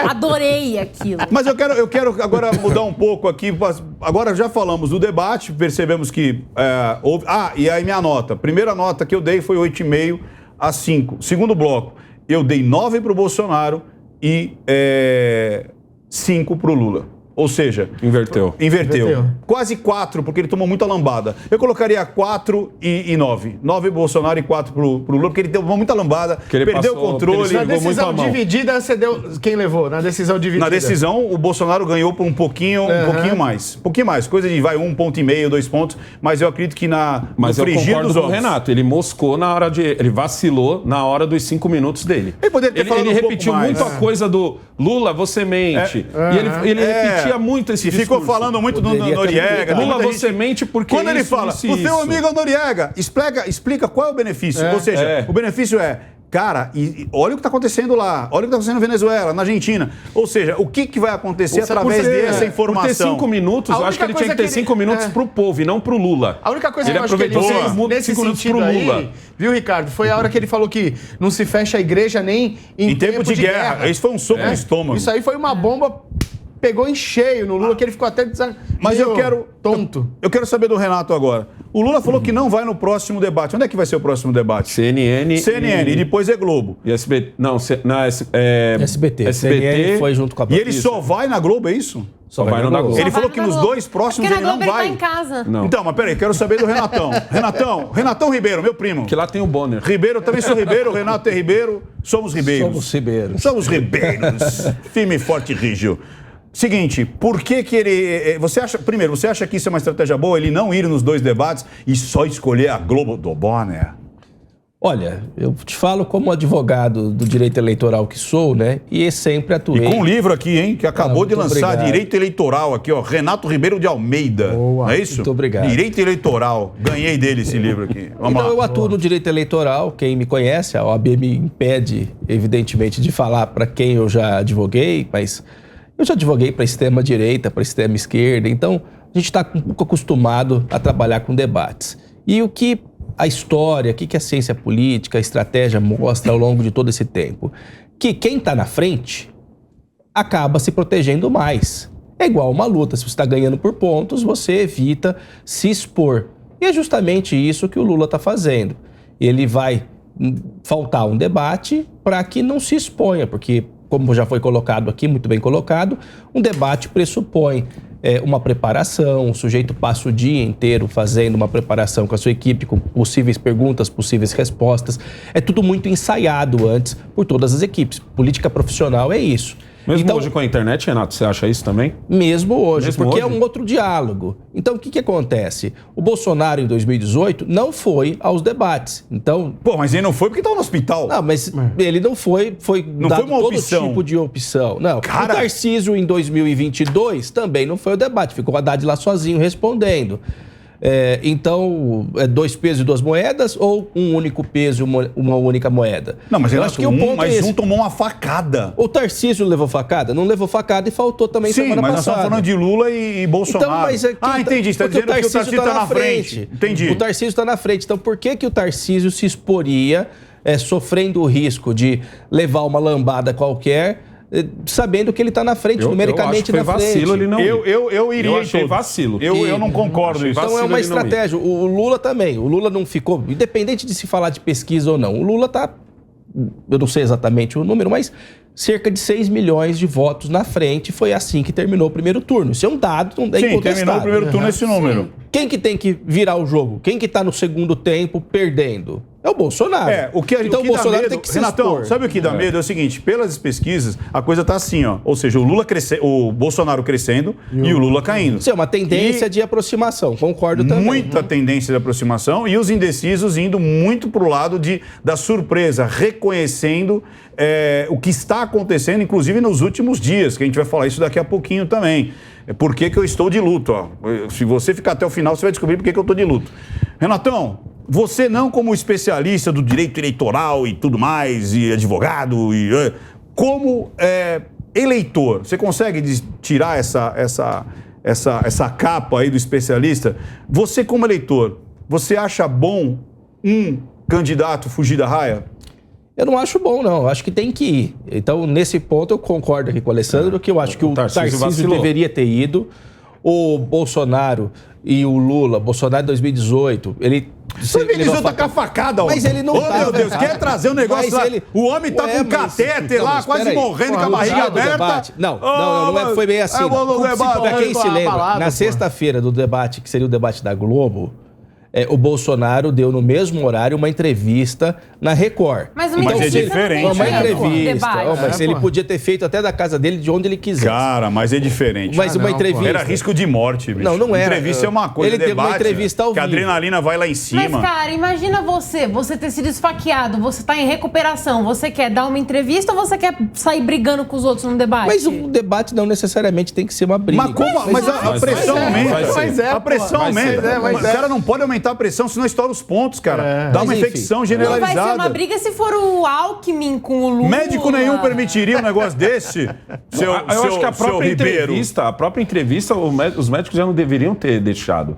Adorei aquilo. Mas eu quero agora mudar um pouco aqui. Agora já falamos do debate, percebemos que houve... e aí minha nota. Primeira nota que eu dei foi 8,5 a 5. Segundo bloco, eu dei 9 para o Bolsonaro e 5 para o Lula. Ou seja... Inverteu. Quase 4, porque ele tomou muita lambada. Eu colocaria 4 e 9. 9 Bolsonaro e 4 pro Lula, porque ele tomou muita lambada, ele perdeu o passou- controle. porque ele Na jogou muito decisão a mão. dividida, você deu... Quem levou? Na decisão dividida. Na decisão, o Bolsonaro ganhou por um pouquinho mais. Um pouquinho mais. Coisa de 1,5 ponto, 2 pontos. Mas eu acredito que Mas no eu frigir concordo dos com o ovos. Renato. Ele moscou na hora de... Ele vacilou na hora dos 5 minutos dele. Ele poderia ter falado Ele um pouco repetiu mais. muito a coisa do Lula, você mente. E ele repetia muito esse E ficou discurso. falando muito do Poderia ter Noriega. mudado. Lula, muita você mente porque Quando ele isso, fala, isso, o seu isso. amigo é o Noriega, explica qual é o benefício. Ou seja, o benefício cara, e olha o que está acontecendo lá, olha o que está acontecendo na Venezuela, na Argentina. Ou seja, o que vai acontecer através dessa informação? Por ter 5 minutos, A eu acho que única ele tinha que coisa ter que ele- 5 minutos pro povo e não pro Lula. A única coisa Ele que eu acho que ele aproveitou fez 5 nesse minutos sentido pro aí, Lula. viu, Ricardo? Foi a hora que ele falou que não se fecha a igreja nem Em tempo de guerra. Isso foi um soco no estômago. Isso aí foi uma bomba, pegou em cheio no Lula, que ele ficou até Mas eu quero... tonto. Eu quero saber do Renato agora. O Lula falou que não vai no próximo debate. Onde é que vai ser o próximo debate? CNN e depois é Globo. E SBT. Não, SBT. CNN foi junto com a E ele só vai na Globo, é isso? Só vai no da Globo. Ele falou que nos dois próximos Porque ele na não Globo vai. ele tá em casa. Não. Então, mas peraí, quero saber do Renatão. Renatão Ribeiro, meu primo. Que lá tem o Bonner. Ribeiro, eu também sou Ribeiro, o Renato é Ribeiro, somos ribeiros. Somos ribeiros. Somos ribeiros. Firme, forte e rígido. Seguinte, por que ele... Você acha que isso é uma estratégia boa, ele não ir nos dois debates e só escolher a Globo do Bonner? Olha, eu te falo como advogado do direito eleitoral que sou, né? E sempre atuei. E com um livro aqui, hein, que acabou de lançar, obrigado. Direito Eleitoral, aqui, ó, Renato Ribeiro de Almeida. Boa. Não é isso? Muito obrigado. Direito Eleitoral. Ganhei dele esse livro aqui. Vamos Então, lá. eu atuo no direito eleitoral. Quem me conhece, a OAB me impede, evidentemente, de falar para quem eu já advoguei, mas eu já advoguei para extrema-direita, para extrema-esquerda. Então, a gente está um pouco acostumado a trabalhar com debates. E o que a história, o que a ciência política, a estratégia mostra ao longo de todo esse tempo? Que quem está na frente acaba se protegendo mais. É igual uma luta. Se você está ganhando por pontos, você evita se expor. E é justamente isso que o Lula está fazendo. Ele vai faltar um debate para que não se exponha, porque, como já foi colocado aqui, muito bem colocado, um debate pressupõe uma preparação, o sujeito passa o dia inteiro fazendo uma preparação com a sua equipe, com possíveis perguntas, possíveis respostas. É tudo muito ensaiado antes por todas as equipes. Política profissional é isso. Mesmo então, hoje com a internet, Renato, você acha isso também? Mesmo hoje, Mesmo porque hoje? é um outro diálogo. Então, o que acontece? O Bolsonaro, em 2018, não foi aos debates. Então, Pô, mas ele não foi porque estava no hospital. não, mas ele não foi Não dado foi uma todo opção. tipo de opção. Não, Cara. o Tarcísio, em 2022, também não foi o debate. Ficou o Haddad lá sozinho respondendo. Então, dois pesos e duas moedas ou um único peso e uma única moeda? Não, mas eu ele acho que o ponto é esse. um tomou uma facada. O Tarcísio levou facada? Não levou facada e faltou também Sim, semana mas nós passada. estamos falando de Lula e Bolsonaro. Então, mas Entendi. Você está dizendo que o Tarcísio está na frente. Entendi. O Tarcísio está na frente. Então, por que o Tarcísio se exporia sofrendo o risco de levar uma lambada qualquer, sabendo que ele está na frente, numericamente eu acho que na foi frente? vacilo, ele não Eu iria Eu em achei todos. vacilo. Eu não concordo Achei isso. Então é vacilo uma ele não ir. estratégia. O Lula também. O Lula não ficou... Independente de se falar de pesquisa ou não, o Lula está... Eu não sei exatamente o número, mas cerca de 6 milhões de votos na frente. Foi assim que terminou o primeiro turno. Isso é um dado, não é Sim, incontestável. terminou o primeiro turno esse número. Quem que tem que virar o jogo? Quem que tá no segundo tempo perdendo? É o Bolsonaro. o Então que o Bolsonaro dá medo, tem que se Renatão, expor. sabe o que dá medo? É o seguinte, pelas pesquisas, a coisa tá assim, ó. Ou seja, o Bolsonaro crescendo e o Lula caindo. Isso é uma tendência de aproximação, concordo também. Muita tendência de aproximação e os indecisos indo muito pro lado da surpresa, reconhecendo o que está acontecendo, inclusive nos últimos dias, que a gente vai falar isso daqui a pouquinho também. Por que eu estou de luto? Ó. Se você ficar até o final, você vai descobrir por que eu estou de luto. Renatão, você não como especialista do direito eleitoral e tudo mais, e advogado, como eleitor, você consegue tirar essa capa aí do especialista? Você como eleitor, você acha bom um candidato fugir da raia? Eu não acho bom, não. Eu acho que tem que ir. Então, nesse ponto, eu concordo aqui com o Alessandro, que eu acho que o Tarcísio vacilou. deveria ter ido. O Bolsonaro e o Lula, Bolsonaro em 2018, ele... Você me diz, tá com a facada, ó. Mas ele não tá. Oh, meu Deus, quer trazer um negócio Mas lá. ele- O homem tá Ué, com catéter lá, mas quase peraí. morrendo com a No barriga dia do aberta. debate- Não foi bem assim. É bom no debate. Pra quem se lembra, na sexta-feira do debate, que seria o debate da Globo, o Bolsonaro deu no mesmo horário uma entrevista na Record. Mas uma Mas é entrevista diferente, não Uma tem entrevista. debate. Mas ele podia ter feito até da casa dele, de onde ele quisesse. Cara, mas é diferente. Mas uma não, entrevista... Era risco de morte, bicho. Não era. Entrevista é uma coisa, Ele deu uma debate, entrevista ao que a vivo. adrenalina vai lá em Mas, cima. cara, imagina você ter sido esfaqueado, você tá em recuperação, você quer dar uma entrevista ou você quer sair brigando com os outros num debate? Mas o debate não necessariamente tem que ser uma briga. Mas como? Mas a Mas pressão vai ser, aumenta. vai ser. A pressão Vai ser. aumenta. O cara não pode aumentar a pressão, senão estoura os pontos, cara. Dá uma Mas, enfim, infecção Não vai ser uma generalizada. briga se for o Alckmin com o Lula. Médico nenhum permitiria um negócio desse, Eu acho que a própria entrevista, os médicos já não deveriam ter deixado.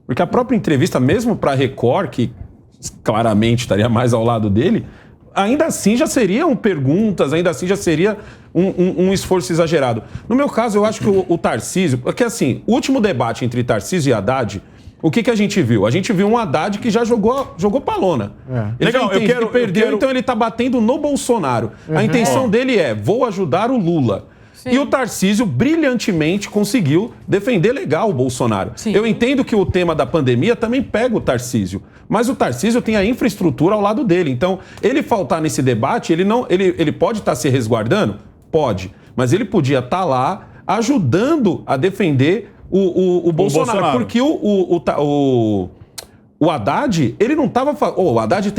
Porque a própria entrevista, mesmo para Record, que claramente estaria mais ao lado dele, ainda assim já seriam perguntas, ainda assim já seria um esforço exagerado. No meu caso, eu acho que o Tarcísio... Porque assim, o último debate entre Tarcísio e Haddad, o que a gente viu? A gente viu um Haddad que já jogou pra lona. Ele Legal, já entende eu que perdeu, quero- então ele tá batendo no Bolsonaro. A intenção dele é, vou ajudar o Lula. E o Tarcísio brilhantemente conseguiu defender legal o Bolsonaro. Sim. Eu entendo que o tema da pandemia também pega o Tarcísio, mas o Tarcísio tem a infraestrutura ao lado dele. Então, ele faltar nesse debate, ele pode estar se resguardando? Pode. Mas ele podia estar lá ajudando a defender o Bolsonaro. Bolsonaro. Porque O Haddad, ele não estava... o Haddad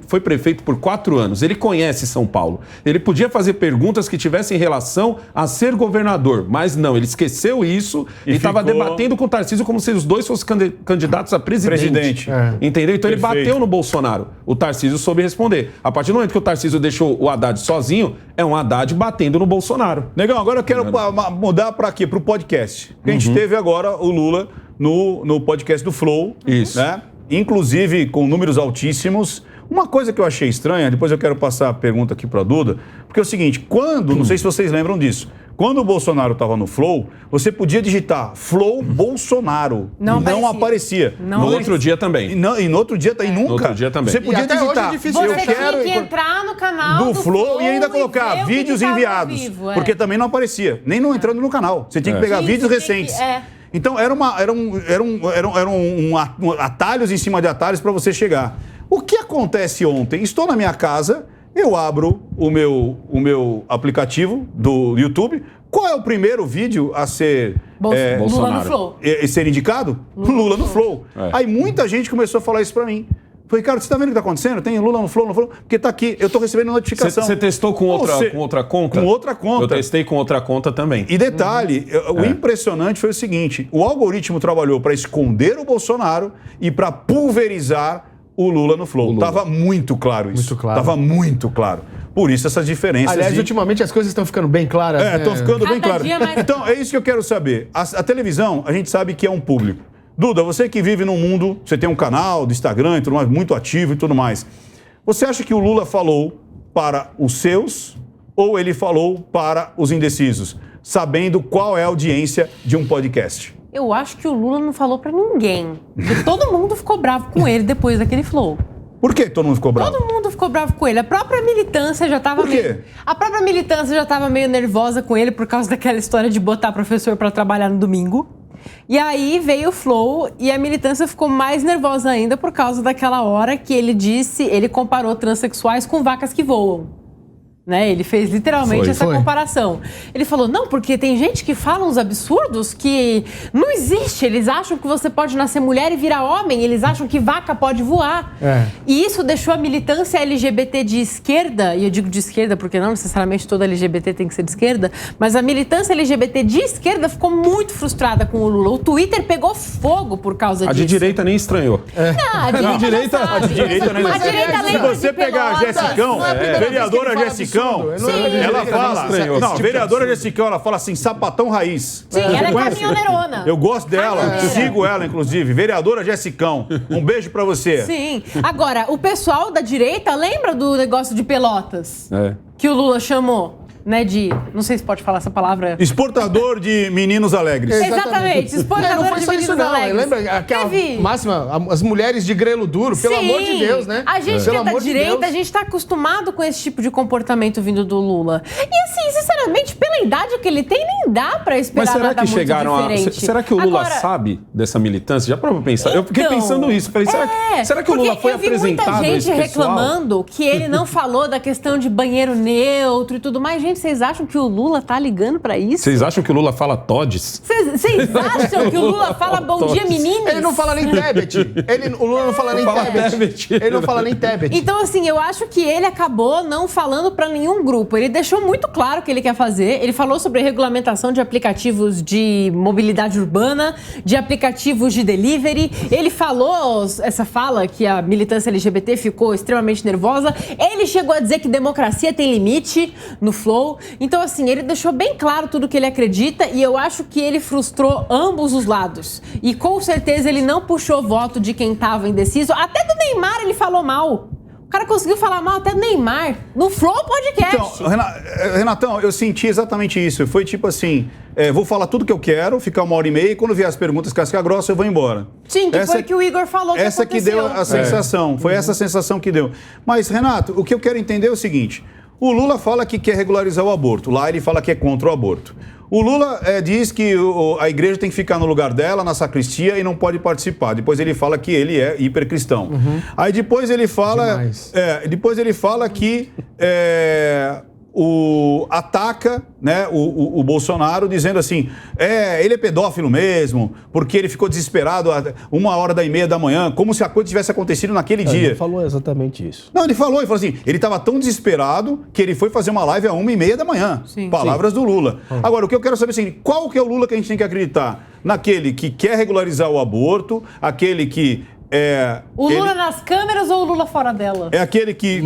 foi prefeito por 4 anos. Ele conhece São Paulo. Ele podia fazer perguntas que tivessem relação a ser governador. Mas não, ele esqueceu isso e estava debatendo com o Tarcísio como se os dois fossem candidatos a presidente. Entendeu? Então ele bateu no Bolsonaro. O Tarcísio soube responder. A partir do momento que o Tarcísio deixou o Haddad sozinho, é um Haddad batendo no Bolsonaro. Negão, agora eu quero mudar para quê? Para o podcast. A gente teve agora o Lula no podcast do Flow. Isso. Né? Inclusive com números altíssimos. Uma coisa que eu achei estranha, depois eu quero passar a pergunta aqui para a Duda, porque é o seguinte, não sei se vocês lembram disso, quando o Bolsonaro estava no Flow, você podia digitar Flow Bolsonaro. Não aparecia. No outro dia também. E no outro dia nunca. No outro dia também. Você podia digitar. Você tinha que entrar no canal do Flow e ainda colocar vídeos enviados. Porque também não aparecia. Nem não entrando no canal. Você tinha que pegar vídeos recentes. Então, eram atalhos em cima de atalhos para você chegar. O que acontece ontem? Estou na minha casa, eu abro o meu aplicativo do YouTube. Qual é o primeiro vídeo a ser... Lula no Flow. Ser indicado? Lula no Flow. Aí muita gente começou a falar isso para mim. Falei, cara, você tá vendo o que tá acontecendo? Tem Lula no Flow, porque tá aqui, eu tô recebendo notificação. Você testou com outra conta? Com outra conta. Eu testei com outra conta também. E detalhe, o impressionante foi o seguinte, o algoritmo trabalhou para esconder o Bolsonaro e para pulverizar o Lula no Flow. Tava muito claro isso. Muito claro. Tava muito claro. Por isso essas diferenças. Aliás, ultimamente as coisas estão ficando bem claras. Estão ficando bem Cada claras. dia mais- Então, é isso que eu quero saber. A televisão, a gente sabe que é um público. Duda, você que vive num mundo, você tem um canal do Instagram e tudo mais, muito ativo e tudo mais. Você acha que o Lula falou para os seus ou ele falou para os indecisos, sabendo qual é a audiência de um podcast? Eu acho que o Lula não falou pra ninguém. Porque todo mundo ficou bravo com ele depois daquele Flow. Por que todo mundo ficou bravo? Todo mundo ficou bravo com ele. A própria militância já tava Por quê? meio... A própria militância já tava meio nervosa com ele por causa daquela história de botar professor pra trabalhar no domingo. E aí veio o Flow e a militância ficou mais nervosa ainda por causa daquela hora que ele comparou transexuais com vacas que voam. Né? Ele fez literalmente essa comparação. Ele falou, não, porque tem gente que fala uns absurdos que não existe. Eles acham que você pode nascer mulher e virar homem. Eles acham que vaca pode voar. E isso deixou a militância LGBT de esquerda, e eu digo de esquerda porque não necessariamente toda LGBT tem que ser de esquerda, mas a militância LGBT de esquerda ficou muito frustrada com o Lula. O Twitter pegou fogo por causa disso. A de direita nem estranhou. Não, a de direita A de direita, né? A direita Se lembra você de pegar a Pelotas. Jessicão, vereadora Jessicão, ela fala... Não, vereadora Jessicão, ela fala assim, sapatão raiz. Sim, ela é conhece? caminhoneirona. Eu gosto dela, Caminhoneira. sigo ela, inclusive. Vereadora Jessicão, um beijo pra você. Sim. Agora, o pessoal da direita lembra do negócio de Pelotas? Que o Lula chamou, né, de... Não sei se pode falar essa palavra. Exportador de meninos alegres. Exatamente. Exportador Não foi de só isso meninos não. alegres. Lembra aquela Teve- máxima, as mulheres de grelo duro, pelo Sim. amor de Deus, né? A gente que Pelo é da amor de direita, Deus. a gente tá acostumado com esse tipo de comportamento vindo do Lula. E assim, sinceramente, pela idade que ele tem, nem dá pra esperar Mas será nada que muito chegaram diferente. Será que o Lula Agora, sabe dessa militância? Já parou pra pensar? Eu fiquei então, pensando isso. Falei, será que o Lula porque foi eu vi apresentado a muita esse gente pessoal? reclamando que ele não falou da questão de banheiro neutro e tudo mais. Gente, vocês acham que o Lula tá ligando pra isso? Vocês acham que o Lula fala Todes? Vocês acham que o Lula fala bom dia, meninos? Ele não fala nem Tebet. O Lula não fala nem Tebet. Ele não fala nem Tebet. Então, assim, eu acho que ele acabou não falando pra nenhum grupo. Ele deixou muito claro o que ele quer fazer. Ele falou sobre regulamentação de aplicativos de mobilidade urbana, de aplicativos de delivery. Ele falou essa fala que a militância LGBT ficou extremamente nervosa. Ele chegou a dizer que democracia tem limite no Flow. Então, assim, ele deixou bem claro tudo o que ele acredita e eu acho que ele frustrou ambos os lados. E com certeza ele não puxou voto de quem estava indeciso. Até do Neymar ele falou mal. O cara conseguiu falar mal até do Neymar no Flow Podcast. Então, Renatão, eu senti exatamente isso. Foi tipo assim, vou falar tudo que eu quero, ficar 1h30 e quando vier as perguntas casca grossa, eu vou embora. Sim, que foi o que o Igor falou que essa aconteceu. que deu a sensação, foi essa sensação que deu. Mas, Renato, o que eu quero entender é o seguinte, o Lula fala que quer regularizar o aborto, lá ele fala que é contra o aborto. O Lula diz que a igreja tem que ficar no lugar dela, na sacristia, e não pode participar. Depois ele fala que ele é hipercristão. Aí depois ele fala... depois ele fala que ataca, né, o Bolsonaro dizendo assim, ele é pedófilo mesmo, porque ele ficou desesperado a 1h30 da manhã, como se a coisa tivesse acontecido naquele dia. Ele falou exatamente isso. Não, ele falou assim, ele estava tão desesperado que ele foi fazer uma live a 1h30 da manhã. Sim. Palavras do Lula. Agora, o que eu quero saber é assim, qual que é o Lula que a gente tem que acreditar? Naquele que quer regularizar o aborto, aquele que... O Lula nas câmeras ou o Lula fora dela? É aquele que...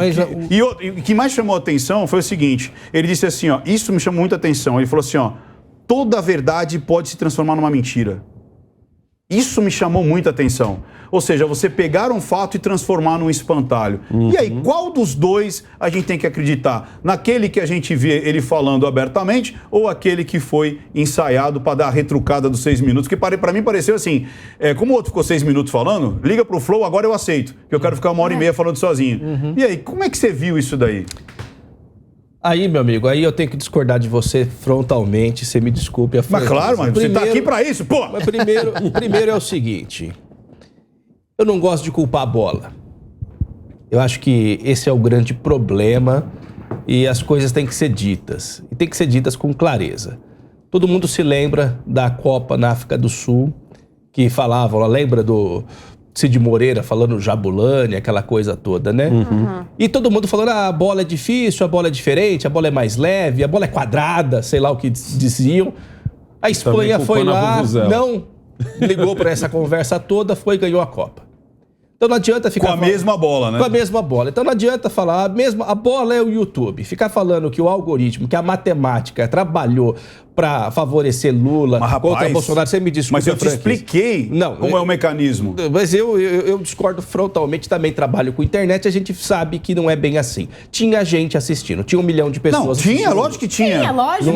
E o que mais chamou a atenção foi o seguinte, ele disse assim, ó, isso me chamou muita atenção, ele falou assim, ó, toda verdade pode se transformar numa mentira. Isso me chamou muita atenção. Ou seja, você pegar um fato e transformar num espantalho. E aí, qual dos dois a gente tem que acreditar? Naquele que a gente vê ele falando abertamente ou aquele que foi ensaiado para dar a retrucada dos 6 minutos? Que para mim pareceu assim, como o outro ficou 6 minutos falando, liga pro Flow, agora eu aceito, que eu quero ficar 1h30 falando sozinho. E aí, como é que você viu isso daí? Aí, meu amigo, aí eu tenho que discordar de você frontalmente, você me desculpe. Mas claro, mano, você tá aqui pra isso, pô! Mas primeiro é o seguinte, eu não gosto de culpar a bola. Eu acho que esse é o grande problema e as coisas têm que ser ditas. E têm que ser ditas com clareza. Todo mundo se lembra da Copa na África do Sul, que falavam, lembra do Cid Moreira falando Jabulani, aquela coisa toda, né? E todo mundo falando, a bola é difícil, a bola é diferente, a bola é mais leve, a bola é quadrada, sei lá o que diziam. A Espanha foi lá, não ligou para essa conversa toda, foi e ganhou a Copa. Então não adianta ficar... Com a mesma bola, né? Com a mesma bola. Então não adianta falar, a bola é o YouTube. Ficar falando que o algoritmo, que a matemática trabalhou para favorecer Lula contra Bolsonaro, você me desculpa, mas eu te expliquei como é o mecanismo. Mas eu discordo frontalmente, também trabalho com internet, a gente sabe que não é bem assim. Tinha gente assistindo, tinha 1 milhão de pessoas assistindo. Tinha, lógico que tinha. Tinha, lógico.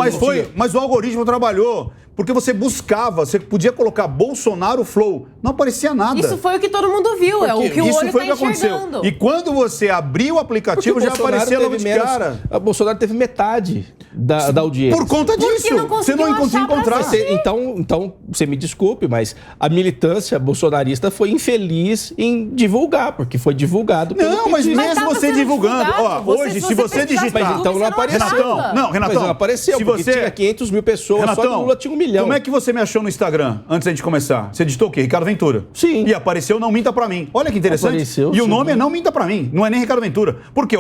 Mas o algoritmo trabalhou. Porque você buscava, você podia colocar Bolsonaro Flow, não aparecia nada. Isso foi o que todo mundo viu, é o que o olho tá enxergando. E quando você abriu o aplicativo, já apareceu logo de cara. A Bolsonaro teve metade da audiência. Por conta disso. Você não conseguiu encontrar. Então, você me desculpe, mas a militância bolsonarista foi infeliz em divulgar, porque foi divulgado pelo Não, mas mesmo você divulgando, hoje, se você digitar... Mas então não apareceu. Renatão, mas não apareceu, porque tinha 500 mil pessoas, só que o Lula tinha 1 milhão. Como é que você me achou no Instagram, antes da gente começar? Você digitou o quê? Ricardo Ventura. Sim. E apareceu Não Minta Pra Mim. Olha que interessante. Apareceu, e o nome é Não Minta Pra Mim, não é nem Ricardo Ventura. Por quê?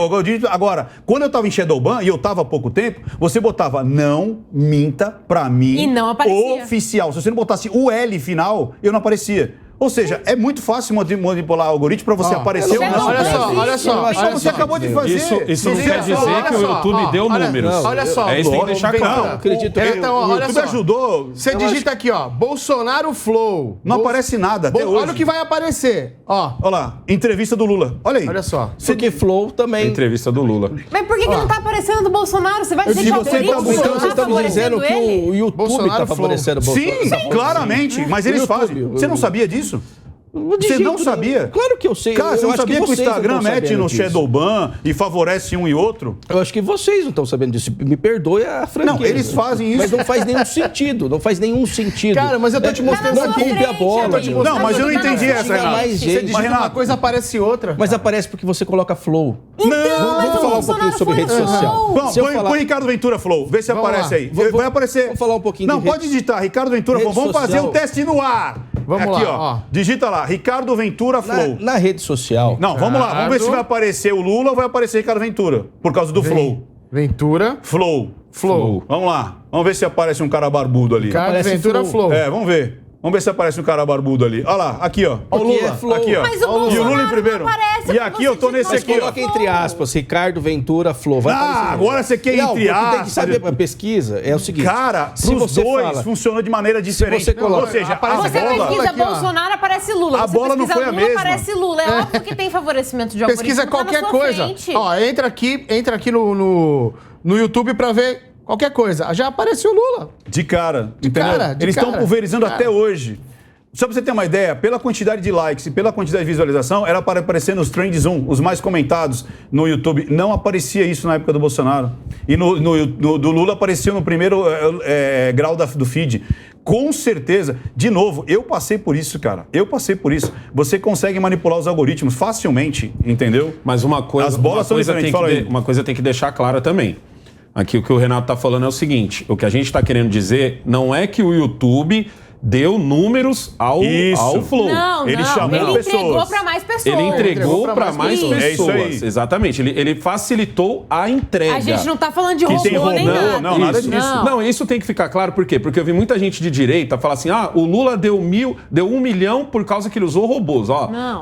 Agora, quando eu tava em Shadowban, e eu tava há pouco tempo, você botava Não Minta Pra Mim. E não aparecia. Oficial. Se você não botasse o L final, eu não aparecia. Ou seja, é muito fácil manipular o algoritmo para você aparecer ou não. Olha só. Você acabou de fazer. Isso não quer dizer que o YouTube deu números. Olha só. É isso que tem que deixar claro. Acredito que o YouTube ajudou. Você digita aqui, ó, Bolsonaro Flow. Não aparece nada até hoje. Olha o que vai aparecer. Ó. Olha lá, entrevista do Lula. Olha aí. Olha só. Porque Flow também. Entrevista do Lula. Mas por que não tá aparecendo do Bolsonaro? Você vai dizer que o algoritmo Então não vocês tá estão dizendo que o YouTube tá favorecendo o Bolsonaro? Sim, claramente. Mas eles fazem. Você não sabia disso? Você não sabia? Claro que eu sei. Cara, você não sabia que o Instagram mete no disso. Shadowban e favorece um e outro? Eu acho que vocês não estão sabendo disso. Me perdoe a franqueza. Não, eles fazem isso. Mas não faz nenhum sentido. Não faz nenhum sentido. Cara, mas eu tô te mostrando não aqui. Compre a bola. Não, mas eu não entendi essa, Renato. Mais Você digita uma coisa, aparece outra. Mas aparece porque você coloca Flow. Então, Vamos falar um pouquinho sobre rede social. Põe Ricardo Ventura Flow. Vê se aparece aí. Vai aparecer. Vamos falar um pouquinho Não, pode digitar Ricardo Ventura Flow. Vamos fazer o teste no ar. Vamos aqui, lá, ó. Digita lá, Ricardo Ventura Flow. Na rede social. Não, vamos lá. Vamos ver se vai aparecer o Lula ou vai aparecer Ricardo Ventura. Por causa do Flow. Ventura. Flow. Vamos lá. Vamos ver se aparece um cara barbudo ali. Ricardo Ventura Flow. Vamos ver. Vamos ver se aparece um cara barbudo ali. Olha lá, aqui, ó. O Lula. Aqui, ó. Mas o Bolsonaro e o Lula em primeiro. não aparece, e aqui eu tô nesse Mas aqui, ó. coloca entre aspas, Ricardo Ventura Flow. Vai aparecer. Agora você quer Não, entre aspas. tem que saber, a pesquisa é o seguinte. Cara, se pros você dois fala, funcionou de maneira diferente. você coloca- Ou seja, a Você bola... pesquisa aqui, ó. Bolsonaro, aparece Lula. A Você bola não pesquisa foi a Lula, mesma. aparece Lula. É óbvio que tem favorecimento de algoritmo. Pesquisa tá qualquer na sua coisa. frente. Ó, entra aqui no YouTube pra ver qualquer coisa. Já apareceu o Lula. De cara, entendeu? cara, de Eles estão cara. pulverizando Cara. até hoje. Só pra você ter uma ideia, pela quantidade de likes e pela quantidade de visualização, era para aparecer nos Trends 1, os mais comentados no YouTube. Não aparecia isso na época do Bolsonaro. E do Lula apareceu no primeiro grau do feed. Com certeza. De novo, eu passei por isso, cara. Eu passei por isso. Você consegue manipular os algoritmos facilmente, entendeu? Mas uma coisa, As bolas são diferentes, fala aí. uma coisa tem que deixar clara também. Aqui o que o Renato tá falando é o seguinte, o que a gente tá querendo dizer não é que o YouTube deu números ao Flow. Ele entregou para mais pessoas. Ele entregou para mais pessoas. É isso aí. Exatamente. Ele facilitou a entrega. A gente não tá falando de robô nem nada. Não, nada disso. Não, isso tem que ficar claro. Por quê? Porque eu vi muita gente de direita falar assim, o Lula deu 1 milhão por causa que ele usou robôs.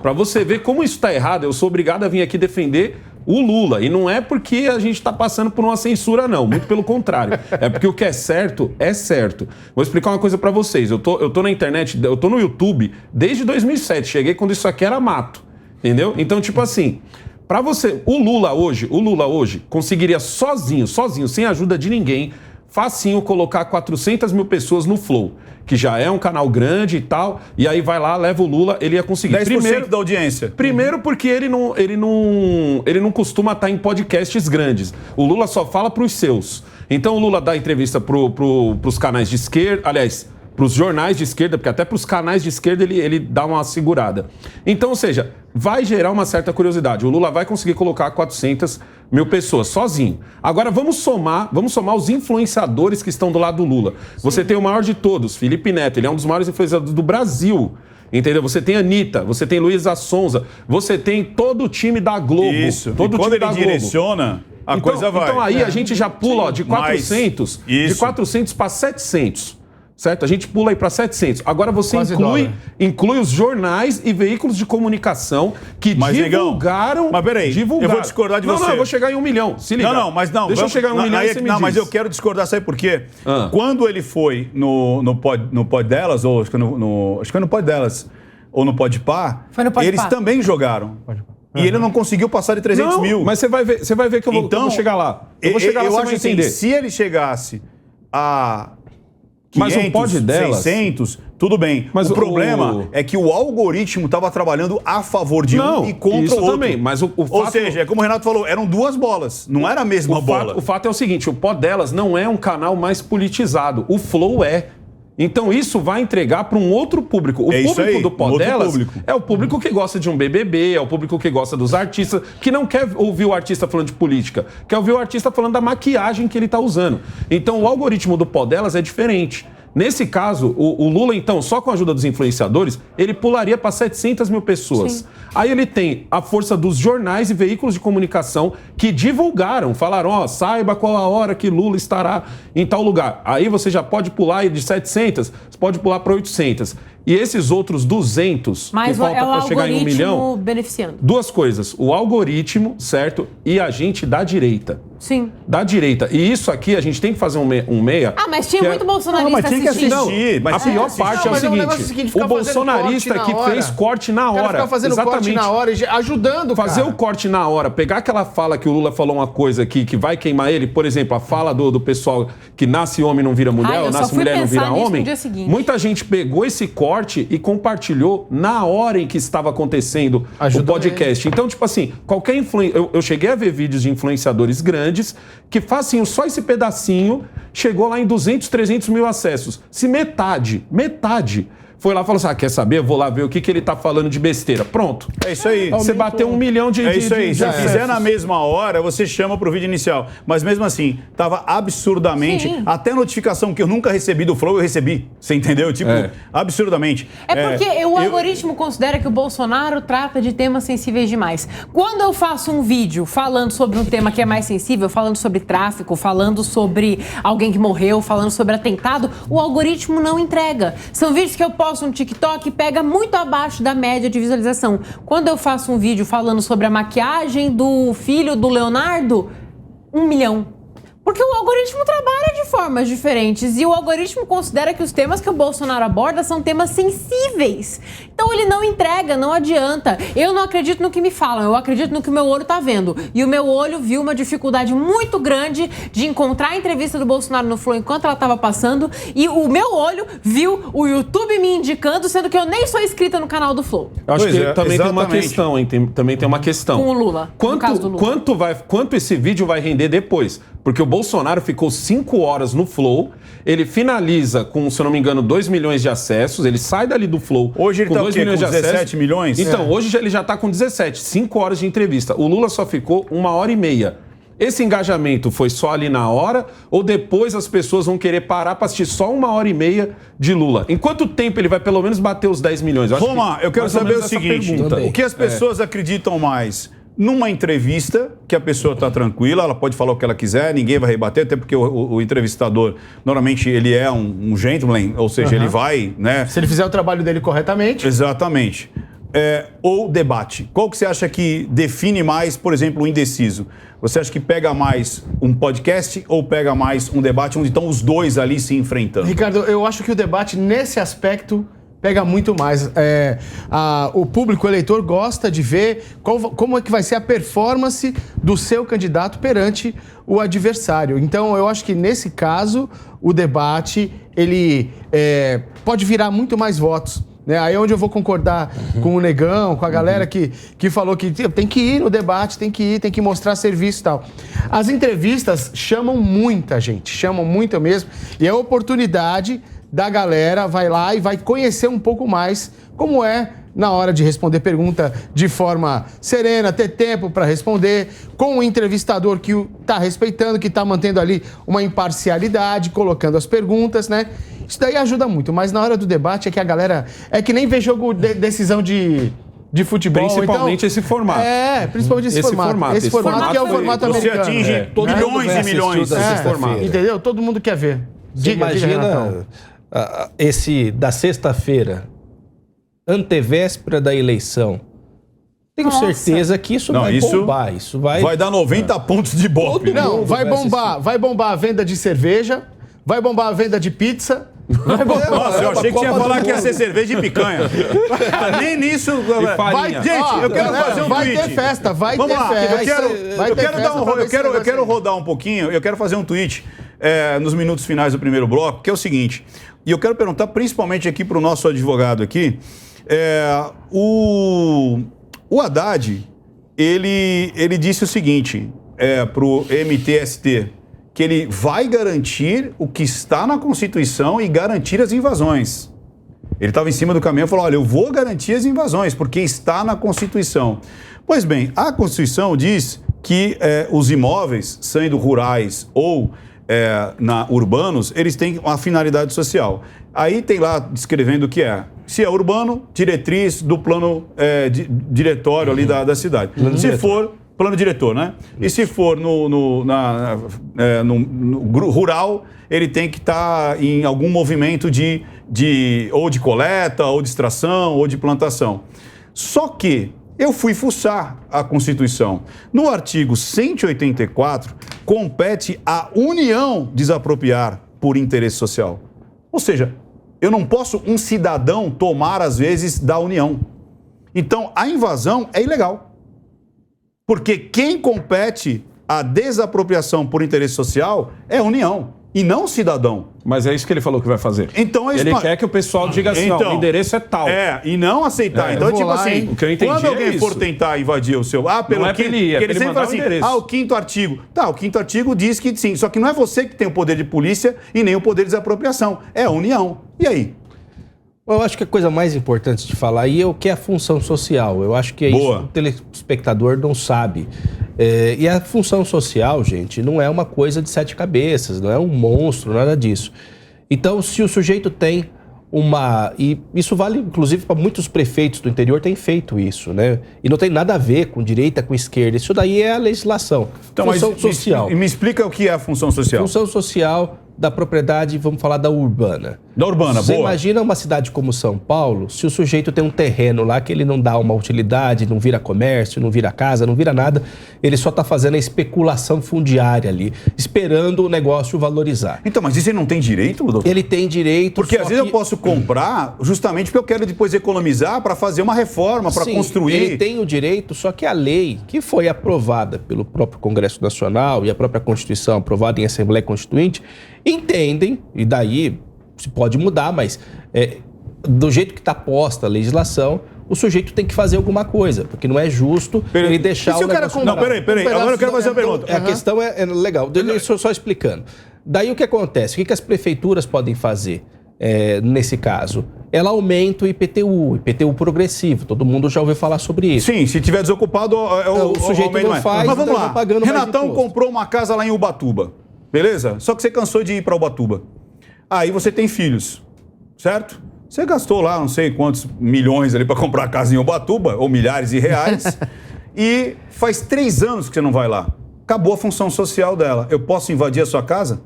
Para você ver como isso tá errado, eu sou obrigado a vir aqui defender o Lula. E não é porque a gente está passando por uma censura, não. Muito pelo contrário. É porque o que é certo, é certo. Vou explicar uma coisa para vocês. Eu tô na internet, eu tô no YouTube desde 2007. Cheguei quando isso aqui era mato. Entendeu? Então, tipo assim, para você... O Lula hoje conseguiria sozinho, sem ajuda de ninguém, facinho colocar 400 mil pessoas no Flow, que já é um canal grande e tal, e aí vai lá, leva o Lula, ele ia conseguir. 10% da audiência. Primeiro porque ele não costuma estar em podcasts grandes. O Lula só fala pros seus. Então o Lula dá entrevista pros canais de esquerda, aliás, pros jornais de esquerda, porque até pros canais de esquerda ele dá uma segurada. Então, ou seja, vai gerar uma certa curiosidade. O Lula vai conseguir colocar 400 mil pessoas sozinho. Agora vamos somar os influenciadores que estão do lado do Lula. Sim. Você tem o maior de todos, Felipe Neto, ele é um dos maiores influenciadores do Brasil. Entendeu? Você tem a Anitta, você tem Luísa Sonza, você tem todo o time da Globo. Isso. Todo e quando ele direciona, a coisa vai. Então aí a gente já pula de 400 para 700. Certo? A gente pula aí para 700. Agora você inclui os jornais e veículos de comunicação que divulgaram... Mas peraí, eu vou discordar de você. Não, eu vou chegar em 1 milhão. Se liga. Não. Deixa eu chegar em 1 milhão e você me diz. Mas eu quero discordar, sabe por quê? Quando ele foi no pod delas, ou acho que foi no pod delas, ou no Podpah, eles também jogaram. E ele não conseguiu passar de 300 mil. Mas você vai ver que eu vou chegar lá. Eu vou chegar lá, você vai entender. Se ele chegasse a... 500, mas o pod delas... 600, tudo bem. Mas o problema é que o algoritmo estava trabalhando a favor de um e contra o outro. Também, mas o fato... Ou seja, é como o Renato falou, eram duas bolas, não era a mesma bola. O fato é o seguinte, o pod delas não é um canal mais politizado, o Flow é. Então isso vai entregar para um outro público. O público do pod delas é o público que gosta de um BBB, é o público que gosta dos artistas, que não quer ouvir o artista falando de política, quer ouvir o artista falando da maquiagem que ele está usando. Então o algoritmo do pod delas é diferente. Nesse caso, o Lula, então, só com a ajuda dos influenciadores, ele pularia para 700 mil pessoas. Sim. Aí ele tem a força dos jornais e veículos de comunicação que divulgaram, falaram, saiba qual a hora que Lula estará em tal lugar. Aí você já pode pular de 700, você pode pular para 800. E esses outros 200 que falta para chegar em 1 milhão... beneficiando. Duas coisas, o algoritmo, certo? E a gente da direita. Sim. Da direita. E isso aqui, a gente tem que fazer um meia... mas tinha muito bolsonarista assistindo. A pior parte é o seguinte, o bolsonarista que fez corte na hora. O cara fica fazendo corte na hora, ajudando, fazer o corte na hora, pegar aquela fala que o Lula falou uma coisa aqui que vai queimar ele, por exemplo, a fala do pessoal que nasce homem não vira mulher, ou nasce mulher não vira homem. Muita gente pegou esse corte e compartilhou na hora em que estava acontecendo o podcast. Então, tipo assim, qualquer eu cheguei a ver vídeos de influenciadores grandes que fazem só esse pedacinho, chegou lá em 200, 300 mil acessos. Se metade foi lá e falou assim, quer saber? Eu vou lá ver o que ele tá falando de besteira. Pronto. É isso aí. Você bateu 1 milhão de É isso aí. Se fizer na mesma hora, você chama pro vídeo inicial. Mas mesmo assim, tava absurdamente... Sim. Até notificação que eu nunca recebi do Flow, eu recebi. Você entendeu? Tipo, absurdamente. Porque o algoritmo considera que o Bolsonaro trata de temas sensíveis demais. Quando eu faço um vídeo falando sobre um tema que é mais sensível, falando sobre tráfico, falando sobre alguém que morreu, falando sobre atentado, o algoritmo não entrega. São vídeos que eu posto no TikTok, pega muito abaixo da média de visualização. Quando eu faço um vídeo falando sobre a maquiagem do filho do Leonardo, 1 milhão. Porque o algoritmo trabalha de formas diferentes e o algoritmo considera que os temas que o Bolsonaro aborda são temas sensíveis. Então ele não entrega, não adianta. Eu não acredito no que me falam, eu acredito no que o meu olho tá vendo. E o meu olho viu uma dificuldade muito grande de encontrar a entrevista do Bolsonaro no Flow enquanto ela estava passando e o meu olho viu o YouTube me indicando, sendo que eu nem sou inscrita no canal do Flow. Eu acho que também tem uma questão, hein? Também tem uma questão. Com o Lula, no caso do Lula. Quanto esse vídeo vai render depois? Porque o Bolsonaro ficou 5 horas no Flow, ele finaliza com, se eu não me engano, 2 milhões de acessos, ele sai dali do Flow hoje ele com tá 2 milhões com de 17 acessos. milhões? Então, hoje ele já está com 17, 5 horas de entrevista. O Lula só ficou 1 hora e meia. Esse engajamento foi só ali na hora ou depois as pessoas vão querer parar para assistir só 1h30 de Lula? Em quanto tempo ele vai pelo menos bater os 10 milhões? Roma, eu quero saber o seguinte, o que as pessoas acreditam mais? Numa entrevista, que a pessoa está tranquila, ela pode falar o que ela quiser, ninguém vai rebater, até porque o entrevistador, normalmente, ele é um gentleman, ou seja, ele vai, né? Se ele fizer o trabalho dele corretamente. Exatamente. Ou debate. Qual que você acha que define mais, por exemplo, o indeciso? Você acha que pega mais um podcast ou pega mais um debate onde estão os dois ali se enfrentando? Ricardo, eu acho que o debate, nesse aspecto, pega muito mais. O público, o eleitor, gosta de ver como é que vai ser a performance do seu candidato perante o adversário. Então, eu acho que, nesse caso, o debate ele pode virar muito mais votos. Né? Aí é onde eu vou concordar com o Negão, com a galera que falou que tem que ir no debate, tem que mostrar serviço e tal. As entrevistas chamam muita gente, chamam muito mesmo, e é a oportunidade da galera vai lá e vai conhecer um pouco mais como é na hora de responder pergunta de forma serena, ter tempo para responder, com o entrevistador que está respeitando, que está mantendo ali uma imparcialidade, colocando as perguntas, né? Isso daí ajuda muito, mas na hora do debate é que a galera... É que nem ver jogo de decisão de futebol. Principalmente então, esse formato. Principalmente esse formato. Esse formato que é o formato americano. Você atinge milhões e milhões desse formato. Entendeu? Todo mundo quer ver. Imagina esse da sexta-feira, antevéspera da eleição. Tenho certeza que isso vai bombar. Isso vai dar 90 pontos de bola. Não, vai bombar a venda de cerveja, vai bombar a venda de pizza. Nossa, eu achei que tinha falar que ia ser cerveja e picanha. Nem nisso. Gente, eu quero fazer um tweet. Vai ter festa, vai ter festa. Eu quero rodar um pouquinho, eu quero fazer um tweet nos minutos finais do primeiro bloco, que é o seguinte, e eu quero perguntar principalmente aqui para o nosso advogado aqui, o Haddad, ele disse o seguinte para o MTST, que ele vai garantir o que está na Constituição e garantir as invasões. Ele estava em cima do caminhão e falou, olha, eu vou garantir as invasões, porque está na Constituição. Pois bem, a Constituição diz que os imóveis, sendo rurais ou urbanos, eles têm uma finalidade social. Aí tem lá descrevendo o que é. Se é urbano, diretriz do plano diretório ali da cidade. Se for... Plano diretor, né? E se for no rural, ele tem que estar em algum movimento ou de coleta, ou de extração, ou de plantação. Só que eu fui fuçar a Constituição. No artigo 184, compete à União desapropriar por interesse social. Ou seja, eu não posso, um cidadão, tomar, às vezes, da União. Então, a invasão é ilegal. Porque quem compete à desapropriação por interesse social é a União, e não o cidadão. Mas é isso que ele falou que vai fazer. Então, ele quer que o pessoal diga assim, o endereço é tal. E não aceitar. Então, tipo assim, o que eu entendi quando alguém for tentar invadir o seu... pelo quinto, ele sempre fala assim, o quinto artigo. Tá, o quinto artigo diz que sim, só que não é você que tem o poder de polícia e nem o poder de desapropriação. É a União. E aí? Eu acho que a coisa mais importante de falar aí é o que é a função social. Eu acho que é isso que o telespectador não sabe. E a função social, gente, não é uma coisa de 7 cabeças, não é um monstro, nada disso. Então, se o sujeito tem e isso vale, inclusive, para muitos prefeitos do interior têm feito isso, né? E não tem nada a ver com direita, com esquerda. Isso daí é a legislação. Então, função social. Me explica o que é a função social. Função social da propriedade, vamos falar da urbana. Da urbana, Você imagina uma cidade como São Paulo, se o sujeito tem um terreno lá que ele não dá uma utilidade, não vira comércio, não vira casa, não vira nada, ele só está fazendo a especulação fundiária ali, esperando o negócio valorizar. Então, mas isso ele não tem direito, doutor? Ele tem direito. Porque às vezes eu posso comprar justamente porque eu quero depois economizar para fazer uma reforma, para construir. Ele tem o direito, só que a lei que foi aprovada pelo próprio Congresso Nacional e a própria Constituição aprovada em Assembleia Constituinte, entendem, e daí se pode mudar, mas do jeito que está posta a legislação, o sujeito tem que fazer alguma coisa, porque não é justo ele deixar o negócio... Não, peraí, agora eu quero fazer uma pergunta. A questão é legal, só explicando. Daí o que acontece? O que as prefeituras podem fazer? nesse caso? Ela aumenta o IPTU progressivo. Todo mundo já ouviu falar sobre isso. Sim, se tiver desocupado, o sujeito não mais. faz, mas vamos então lá. tá pagando mais Renatão imposto. comprou uma casa lá em Ubatuba, beleza? Só que você cansou de ir para Ubatuba. Aí você tem filhos, certo? Você gastou lá não sei quantos milhões ali para comprar a casa em Ubatuba, ou milhares de reais, e faz 3 anos que você não vai lá. Acabou a função social dela. Eu posso invadir a sua casa?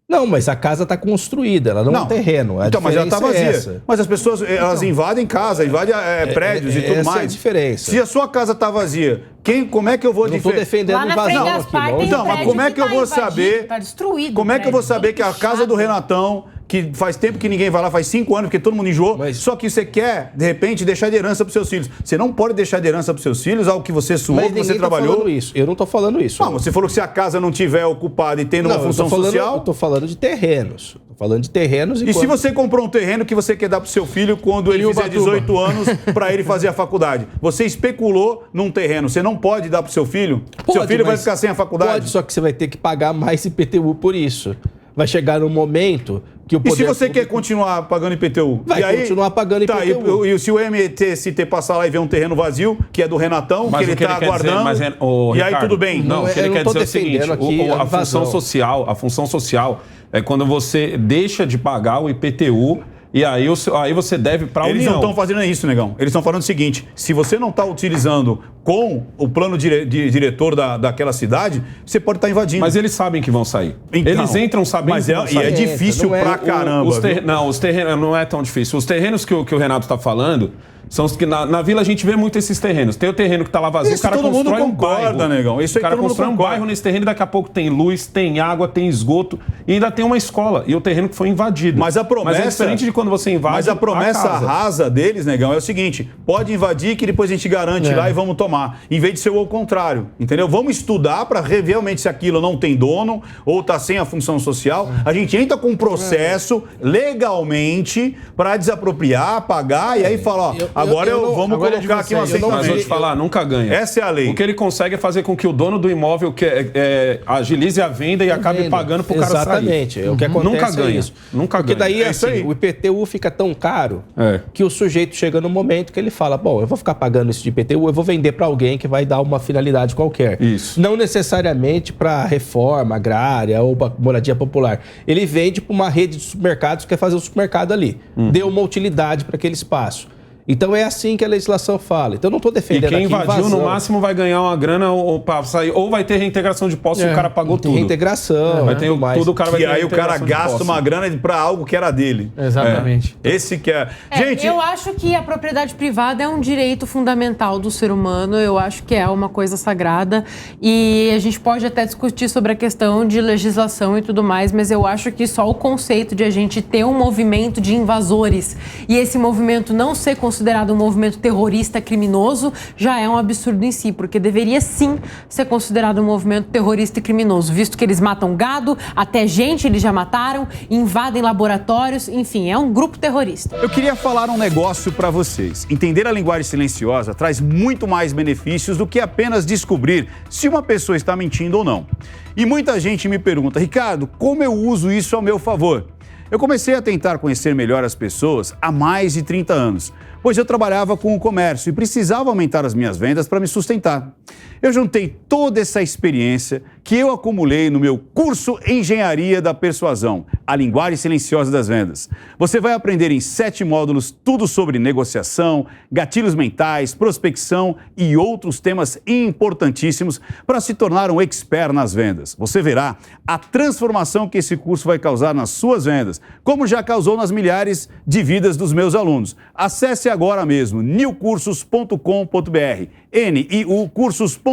Não, mas a casa está construída, ela não é um terreno. Então, mas ela está diferença é vazia. essa. Mas as pessoas, elas invadem casa, invadem prédios e tudo essa mais. é a diferença. Se a sua casa está vazia, como é que eu vou Eu não estou defendendo Lá na frente invasão das aqui, partes não. tem Então, um mas prédio como é que eu tá vou invadido, saber? tá destruído Como o é que eu vou prédio, saber que a casa do Renatão, que faz tempo que ninguém vai lá, faz 5 anos, porque todo mundo enjoou, só que você quer, de repente, deixar de herança para seus filhos. Você não pode deixar de herança para seus filhos algo que você suou, Mas que você ninguém tá trabalhou. falando isso. Eu não estou falando isso. Não, você falou que se a casa não tiver ocupada e tendo uma função social... Eu estou falando de terrenos. Estou falando de terrenos E se você comprou um terreno que você quer dar pro seu filho quando ele fizer 18 anos para ele fazer a faculdade? Você especulou num terreno, você não pode dar pro seu filho? Seu filho vai ficar sem a faculdade? Pode, só que você vai ter que pagar mais IPTU por isso. Vai chegar um momento que o poder... E se você quer continuar pagando IPTU? Vai e aí, continuar pagando IPTU. Tá, e se o MTST passar lá e ver um terreno vazio, que é do Renatão, Mas que ele tá aguardando, e aí Ricardo, tudo bem. Não, o que ele eu quer não tô dizer é o seguinte, defendendo aqui a a função social é quando você deixa de pagar o IPTU e aí você deve para a União. Eles não estão fazendo isso, negão. Eles estão falando o seguinte, se você não está utilizando com o plano diretor daquela cidade, você pode estar invadindo. Mas eles sabem que vão sair. Então, eles entram sabendo que vão sair. E é difícil pra caramba. Os terrenos não é tão difícil. Os terrenos que o Renato está falando são os que na vila a gente vê muito esses terrenos. Tem o terreno que está lá vazio, Isso o cara todo mundo constrói concorda, um bairro. negão. Isso aí o cara todo mundo constrói um concorda. bairro nesse terreno, daqui a pouco tem luz, tem água, tem esgoto e ainda tem uma escola. E o terreno que foi invadido. Mas a promessa... Mas é diferente de quando você invade. Mas a promessa casa. rasa deles, negão, é o seguinte: pode invadir que depois a gente garante lá e vamos tomar. Em vez de ser o contrário, entendeu? Vamos estudar para ver realmente se aquilo não tem dono ou está sem a função social. A gente entra com um processo legalmente para desapropriar, pagar e aí fala, ó, agora vamos colocar aqui uma Mas vou te falar, nunca ganha. Essa é a lei. O que ele consegue é fazer com que o dono do imóvel agilize a venda e acabe pagando pro cara sair. Exatamente. O que acontece Nunca ganha. isso. Nunca Porque ganha. daí, É isso assim, aí. o IPTU fica tão caro que o sujeito chega no momento que ele fala, bom, eu vou ficar pagando isso de IPTU, eu vou vender para alguém que vai dar uma finalidade qualquer. Isso. Não necessariamente para reforma agrária ou para moradia popular. Ele vende para uma rede de supermercados que quer fazer o supermercado ali. Deu uma utilidade para aquele espaço. Então é assim que a legislação fala. Então eu não estou E defendendo quem aqui invadiu, invasão. no máximo, vai ganhar uma grana ou para sair, ou vai ter reintegração de posse e o cara pagou Tem tudo. reintegração, Vai ter tudo mais. tudo, o cara vai E ter aí o cara reintegração de gasta posse. uma grana para algo que era dele. Exatamente. Esse que é... Gente, Eu acho que a propriedade privada é um direito fundamental do ser humano. Eu acho que é uma coisa sagrada. E a gente pode até discutir sobre a questão de legislação e tudo mais, mas eu acho que só o conceito de a gente ter um movimento de invasores e esse movimento não ser considerado um movimento terrorista criminoso já é um absurdo em si, porque deveria sim ser considerado um movimento terrorista e criminoso, visto que eles matam gado, até gente eles já mataram, invadem laboratórios, enfim, é um grupo terrorista. eu queria falar um negócio para vocês. Entender a linguagem silenciosa traz muito mais benefícios do que apenas descobrir se uma pessoa está mentindo ou não. E muita gente me pergunta, Ricardo, como eu uso isso ao meu favor? Eu comecei a tentar conhecer melhor as pessoas há mais de 30 anos, pois eu trabalhava com o comércio e precisava aumentar as minhas vendas para me sustentar. Eu juntei toda essa experiência que eu acumulei no meu curso Engenharia da Persuasão, a linguagem silenciosa das vendas. Você vai aprender em 7 módulos tudo sobre negociação, gatilhos mentais, prospecção e outros temas importantíssimos para se tornar um expert nas vendas. Você verá a transformação que esse curso vai causar nas suas vendas, como já causou nas milhares de vidas dos meus alunos. Acesse agora mesmo niucursos.com.br, niucursos.com.br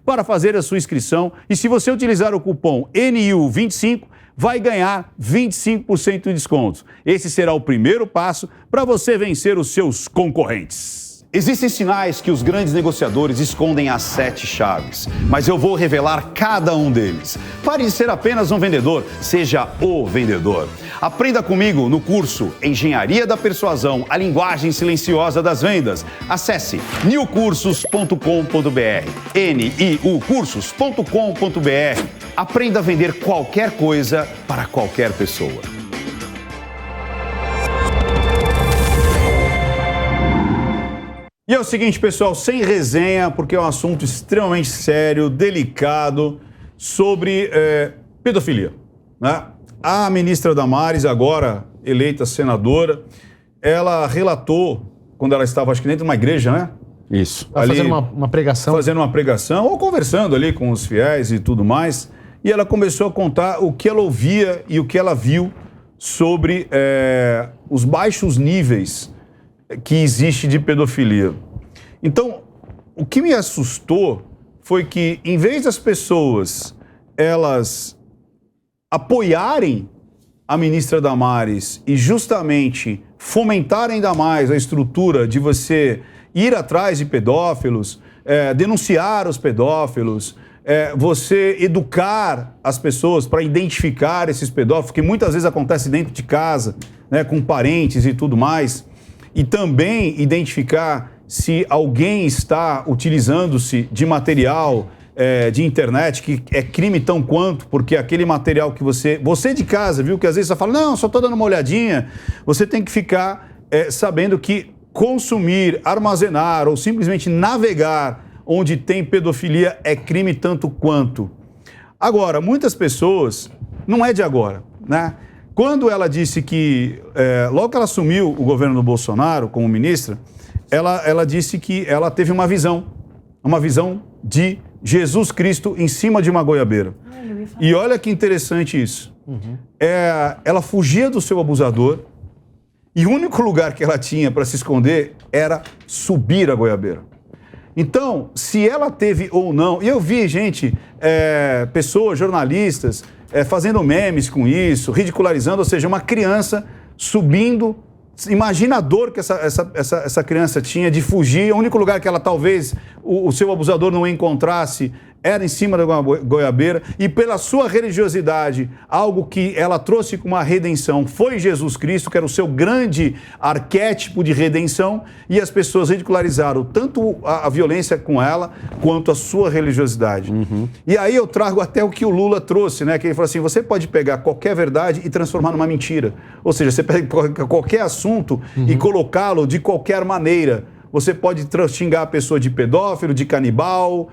para fazer a sua inscrição e se você utilizar o cupom NIU25, vai ganhar 25% de desconto. Esse será o primeiro passo para você vencer os seus concorrentes. Existem sinais que os grandes negociadores escondem as 7 chaves, mas eu vou revelar cada um deles. Pare de ser apenas um vendedor, seja o vendedor. Aprenda comigo no curso Engenharia da Persuasão, a linguagem silenciosa das vendas. Acesse niucursos.com.br, niucursos.com.br. Aprenda a vender qualquer coisa para qualquer pessoa. E é o seguinte, pessoal, sem resenha, porque é um assunto extremamente sério, delicado, sobre pedofilia, né? A ministra Damares, agora eleita senadora, ela relatou, quando ela estava, acho que dentro de uma igreja, né? Isso. Tá fazendo uma pregação. Fazendo uma pregação, ou conversando ali com os fiéis e tudo mais, e ela começou a contar o que ela ouvia e o que ela viu sobre os baixos níveis que existe de pedofilia. Então, o que me assustou foi que, em vez das pessoas elas apoiarem a ministra Damares e justamente fomentarem ainda mais a estrutura de você ir atrás de pedófilos, denunciar os pedófilos, você educar as pessoas para identificar esses pedófilos, que muitas vezes acontece dentro de casa, né, com parentes e tudo mais, e também identificar se alguém está utilizando-se de material de internet, que é crime tão quanto, porque aquele material que você de casa, viu, que às vezes você fala, não, só estou dando uma olhadinha, você tem que ficar sabendo que consumir, armazenar ou simplesmente navegar onde tem pedofilia é crime tanto quanto. Agora, muitas pessoas, não é de agora, né? Quando ela disse que, logo que ela assumiu o governo do Bolsonaro como ministra, ela disse que ela teve uma visão de Jesus Cristo em cima de uma goiabeira. E olha que interessante isso. Ela fugia do seu abusador e o único lugar que ela tinha para se esconder era subir a goiabeira. Então, se ela teve ou não... E eu vi, gente, pessoas, jornalistas, fazendo memes com isso, ridicularizando, ou seja, uma criança subindo. Imagina a dor que essa criança tinha de fugir. O único lugar que ela talvez o seu abusador não encontrasse era em cima da goiabeira. E pela sua religiosidade, algo que ela trouxe com uma redenção foi Jesus Cristo, que era o seu grande arquétipo de redenção. E as pessoas ridicularizaram tanto a violência com ela, quanto a sua religiosidade. E aí eu trago até o que o Lula trouxe, né? Que ele falou assim, você pode pegar qualquer verdade e transformar numa mentira. Ou seja, você pega qualquer assunto e colocá-lo de qualquer maneira. Você pode xingar a pessoa de pedófilo, de canibal,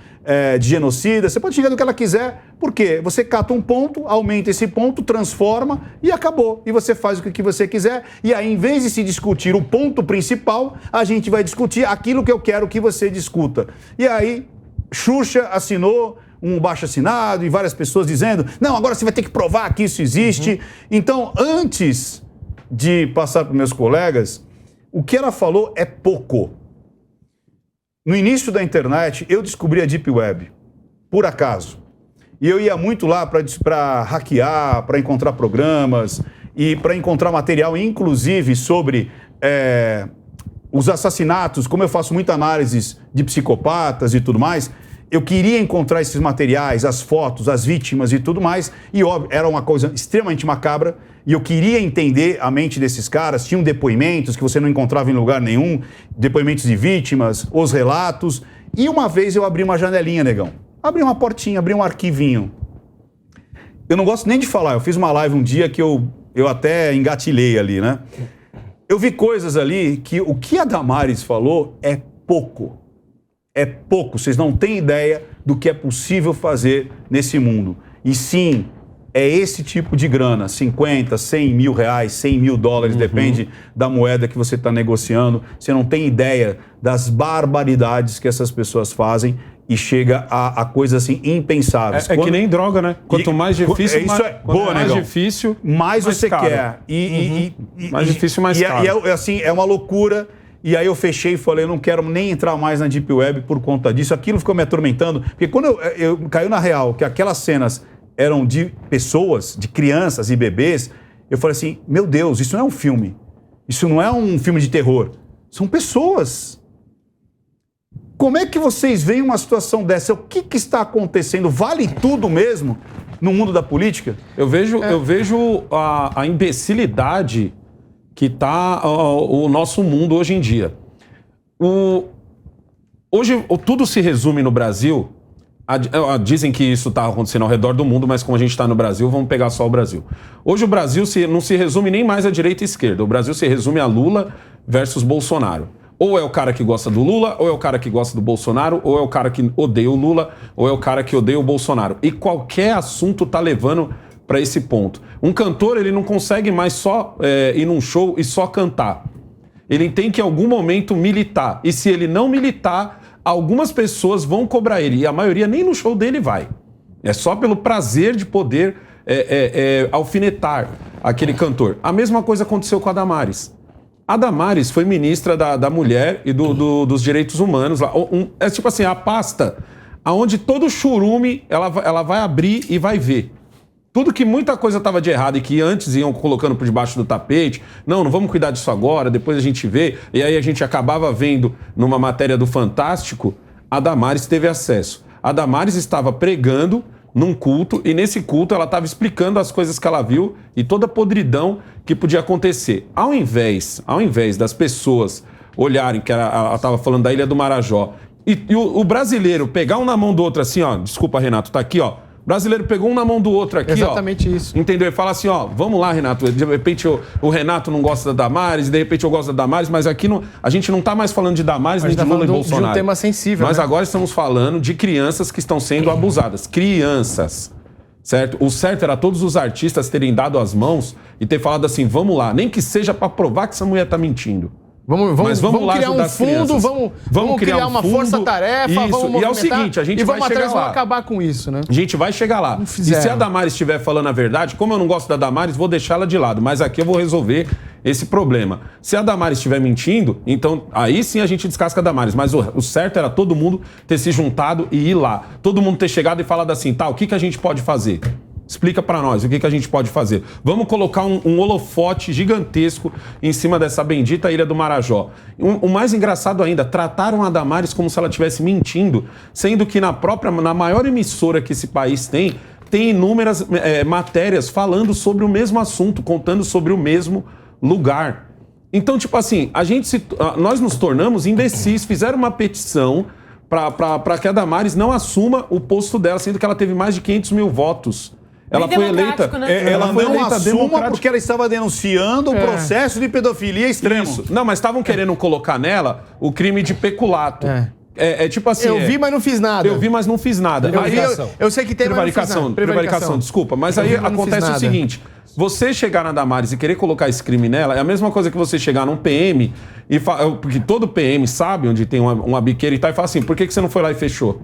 de genocida, você pode xingar do que ela quiser, porque você cata um ponto, aumenta esse ponto, transforma e acabou. E você faz o que você quiser, e aí, em vez de se discutir o ponto principal, a gente vai discutir aquilo que eu quero que você discuta. E aí, Xuxa assinou um baixo-assinado e várias pessoas dizendo, não, agora você vai ter que provar que isso existe. Então, antes de passar para os meus colegas, o que ela falou é pouco. No início da internet, eu descobri a Deep Web, por acaso. E eu ia muito lá para hackear, para encontrar programas e para encontrar material, inclusive, sobre os assassinatos, como eu faço muita análise de psicopatas e tudo mais. Eu queria encontrar esses materiais, as fotos, as vítimas e tudo mais, e óbvio, era uma coisa extremamente macabra, e eu queria entender a mente desses caras. Tinham depoimentos que você não encontrava em lugar nenhum, depoimentos de vítimas, os relatos, e uma vez eu abri uma janelinha, negão. Abri uma portinha, abri um arquivinho. Eu não gosto nem de falar, eu fiz uma live um dia que eu até engatilhei ali, né? Eu vi coisas ali que o que a Damares falou é pouco. É pouco, vocês não têm ideia do que é possível fazer nesse mundo. E sim, é esse tipo de grana, 50, 100 mil reais, 100 mil dólares, depende da moeda que você está negociando. Você não tem ideia das barbaridades que essas pessoas fazem e chega a coisas assim impensáveis. Que nem droga, né? Quanto mais difícil, mais difícil, mais você caro. Quer. Mais difícil, mais caro. E assim, é uma loucura. E aí eu fechei e falei, eu não quero nem entrar mais na Deep Web por conta disso. Aquilo ficou me atormentando, porque quando eu caiu na real que aquelas cenas eram de pessoas, de crianças e bebês, eu falei assim, meu Deus, isso não é um filme. Isso não é um filme de terror. São pessoas. Como é que vocês veem uma situação dessa? O que está acontecendo? Vale tudo mesmo no mundo da política? Eu vejo a imbecilidade que está o nosso mundo hoje em dia. Hoje tudo se resume no Brasil. Dizem que isso está acontecendo ao redor do mundo, mas como a gente está no Brasil, vamos pegar só o Brasil. Hoje o Brasil não se resume nem mais à direita e à esquerda. O Brasil se resume a Lula versus Bolsonaro. Ou é o cara que gosta do Lula, ou é o cara que gosta do Bolsonaro, ou é o cara que odeia o Lula, ou é o cara que odeia o Bolsonaro. E qualquer assunto tá levando para esse ponto. Um cantor, ele não consegue mais só ir num show e só cantar. Ele tem que, em algum momento, militar. E se ele não militar, algumas pessoas vão cobrar ele. E a maioria nem no show dele vai. É só pelo prazer de poder alfinetar aquele cantor. A mesma coisa aconteceu com a Damares. A Damares foi ministra da Mulher e dos Direitos Humanos. É tipo assim, a pasta onde todo churume ela vai abrir e vai ver. Tudo que muita coisa estava de errado e que antes iam colocando por debaixo do tapete, não vamos cuidar disso agora, depois a gente vê, e aí a gente acabava vendo numa matéria do Fantástico, a Damares teve acesso. A Damares estava pregando num culto, e nesse culto ela estava explicando as coisas que ela viu e toda a podridão que podia acontecer. Ao invés das pessoas olharem, que ela estava falando da Ilha do Marajó, e o brasileiro pegar um na mão do outro assim, ó, desculpa, Renato, tá aqui, ó, o brasileiro pegou um na mão do outro aqui, exatamente isso. Entendeu? E fala assim, ó, vamos lá, Renato. De repente o Renato não gosta da Damares, de repente eu gosto da Damares, mas aqui a gente não tá mais falando de Damares nem de Lula e Bolsonaro. De um tema sensível, Nós né? agora estamos falando de crianças que estão sendo abusadas. Crianças. Certo? O certo era todos os artistas terem dado as mãos e ter falado assim, vamos lá, nem que seja para provar que essa mulher tá mentindo. Vamos lá criar um fundo, vamos criar uma força-tarefa, vamos movimentar, e é o seguinte, a gente vai chegar lá. Vamos acabar com isso, né? A gente vai chegar lá. E se a Damares estiver falando a verdade, como eu não gosto da Damares, vou deixar ela de lado. Mas aqui eu vou resolver esse problema. Se a Damares estiver mentindo, então aí sim a gente descasca a Damares. Mas o certo era todo mundo ter se juntado e ir lá. Todo mundo ter chegado e falado assim, tá, o que a gente pode fazer? Explica pra nós o que a gente pode fazer. Vamos colocar um holofote gigantesco em cima dessa bendita Ilha do Marajó. O mais engraçado ainda, trataram a Damares como se ela estivesse mentindo, sendo que na maior emissora que esse país tem inúmeras matérias falando sobre o mesmo assunto, contando sobre o mesmo lugar. Então, tipo assim, nós nos tornamos imbecis, fizeram uma petição para que a Damares não assuma o posto dela, sendo que ela teve mais de 500 mil votos. Ela foi eleita, né? Ela não assuma porque ela estava denunciando o processo de pedofilia extremo. Isso. Não, mas estavam querendo colocar nela o crime de peculato. É tipo assim... Eu vi, mas não fiz nada. Eu vi, mas não fiz nada. Eu sei que tem, mas não fiz nada. Prevaricação, desculpa. Mas aí acontece o seguinte, você chegar na Damares e querer colocar esse crime nela é a mesma coisa que você chegar num PM e porque todo PM sabe onde tem uma biqueira e tal, e fala assim, por que você não foi lá e fechou?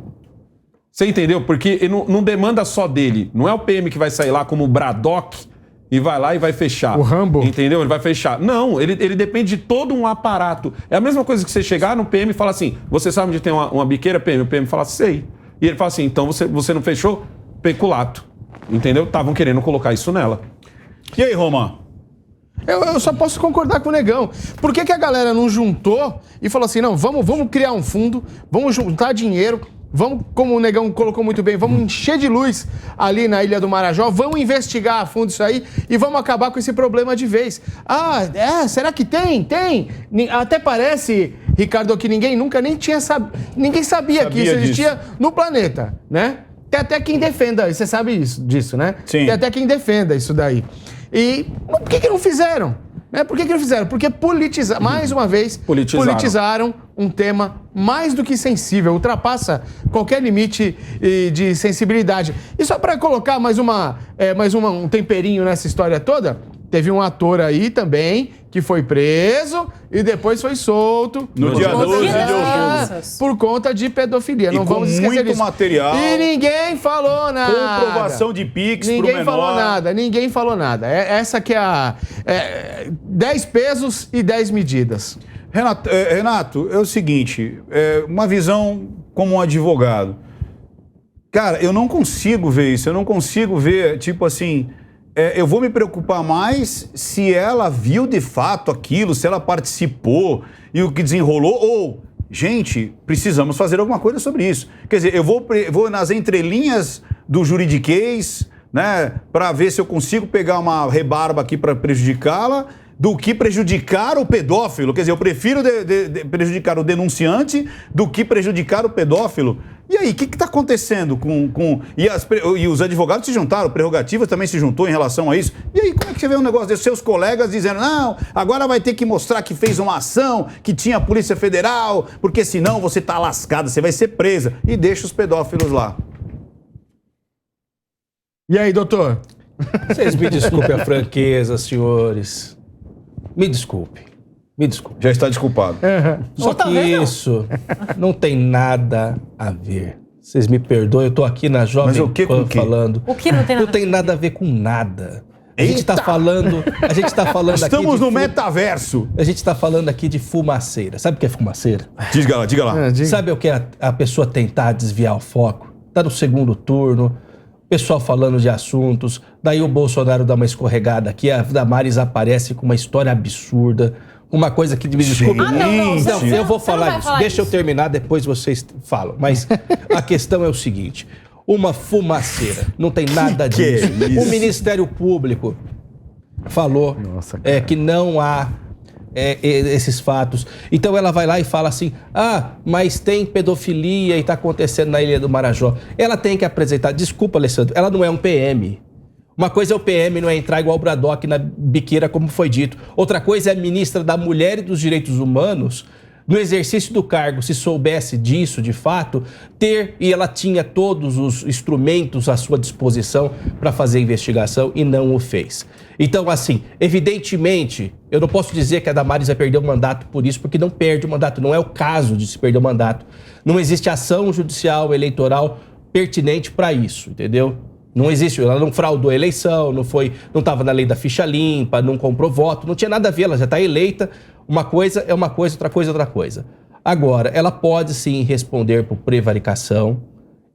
Você entendeu? Porque ele não demanda só dele. Não é o PM que vai sair lá como o Braddock e vai lá e vai fechar. O Rambo. Entendeu? Ele vai fechar. Não, ele depende de todo um aparato. É a mesma coisa que você chegar no PM e falar assim, você sabe onde tem uma biqueira, PM? O PM fala, sei. E ele fala assim, então você não fechou? Peculato. Entendeu? Estavam querendo colocar isso nela. E aí, Roma? Eu só posso concordar com o Negão. Por que a galera não juntou e falou assim, não, vamos criar um fundo, vamos juntar dinheiro, vamos, como o Negão colocou muito bem, vamos encher de luz ali na Ilha do Marajó, vamos investigar a fundo isso aí e vamos acabar com esse problema de vez. Será que tem? Tem. Até parece, Ricardo, que ninguém nunca nem tinha ninguém sabia que isso existia no planeta, né? Tem até quem defenda, você sabe disso, né? Sim. Tem até quem defenda isso daí. E por que não fizeram? Por que não fizeram? Porque mais uma vez, politizaram um tema mais do que sensível, ultrapassa qualquer limite de sensibilidade. E só para colocar mais um temperinho nessa história toda, teve um ator aí também que foi preso e depois foi solto. No dia 12 de outubro. Por conta de pedofilia. Não vamos esquecer muito disso. material. E ninguém falou nada. Comprovação de Pix pro menor. Ninguém falou nada. Essa que é 10 pesos e 10 medidas. Renato, é o seguinte, uma visão como um advogado. Cara, eu não consigo ver isso. Eu não consigo ver, tipo assim... eu vou me preocupar mais se ela viu de fato aquilo, se ela participou e o que desenrolou, ou, gente, precisamos fazer alguma coisa sobre isso. Quer dizer, eu vou nas entrelinhas do juridiquês, né, para ver se eu consigo pegar uma rebarba aqui para prejudicá-la, do que prejudicar o pedófilo. Quer dizer, eu prefiro prejudicar o denunciante do que prejudicar o pedófilo. E aí, o que está acontecendo com... E os advogados se juntaram, o Prerrogativas também se juntou em relação a isso. E aí, como é que você vê um negócio desses seus colegas dizendo, não, agora vai ter que mostrar que fez uma ação, que tinha a Polícia Federal, porque senão você tá lascada, você vai ser presa. E deixa os pedófilos lá. E aí, doutor? Vocês me desculpem a franqueza, senhores. Me desculpe. Já está desculpado. Só que isso não tem nada a ver. Vocês me perdoem, eu tô aqui na Jovem Mas o que com Pan o quê? falando. O que não tem nada Não tem nada a ver com nada. A gente tá falando aqui Estamos de no metaverso. A gente tá falando aqui de fumaceira. Sabe o que é fumaceira? Diga lá. Sabe o que é a pessoa tentar desviar o foco? Tá no segundo turno, o pessoal falando de assuntos, daí o Bolsonaro dá uma escorregada aqui, a Damares aparece com uma história absurda, uma coisa que me desculpe. não, Eu vou você não falar vai isso. falar Deixa eu isso. terminar, depois vocês falam. Mas a questão é o seguinte: uma fumaceira, não tem nada disso. é isso? O Ministério Público falou que não há esses fatos. Então ela vai lá e fala assim, mas tem pedofilia e está acontecendo na Ilha do Marajó. Ela tem que apresentar, desculpa, Alessandro, ela não é um PM. Uma coisa é o PM, não é entrar igual o Braddock na biqueira, como foi dito. Outra coisa é a ministra da Mulher e dos Direitos Humanos, no exercício do cargo, se soubesse disso de fato, e ela tinha todos os instrumentos à sua disposição para fazer a investigação e não o fez. Então, assim, evidentemente, eu não posso dizer que a Damares vai perder o mandato por isso, porque não perde o mandato, não é o caso de se perder o mandato. Não existe ação judicial eleitoral pertinente para isso, entendeu? Não existe, ela não fraudou a eleição, não estava na lei da ficha limpa, não comprou voto, não tinha nada a ver, ela já está eleita. Uma coisa é uma coisa, outra coisa é outra coisa. Agora, ela pode sim responder por prevaricação.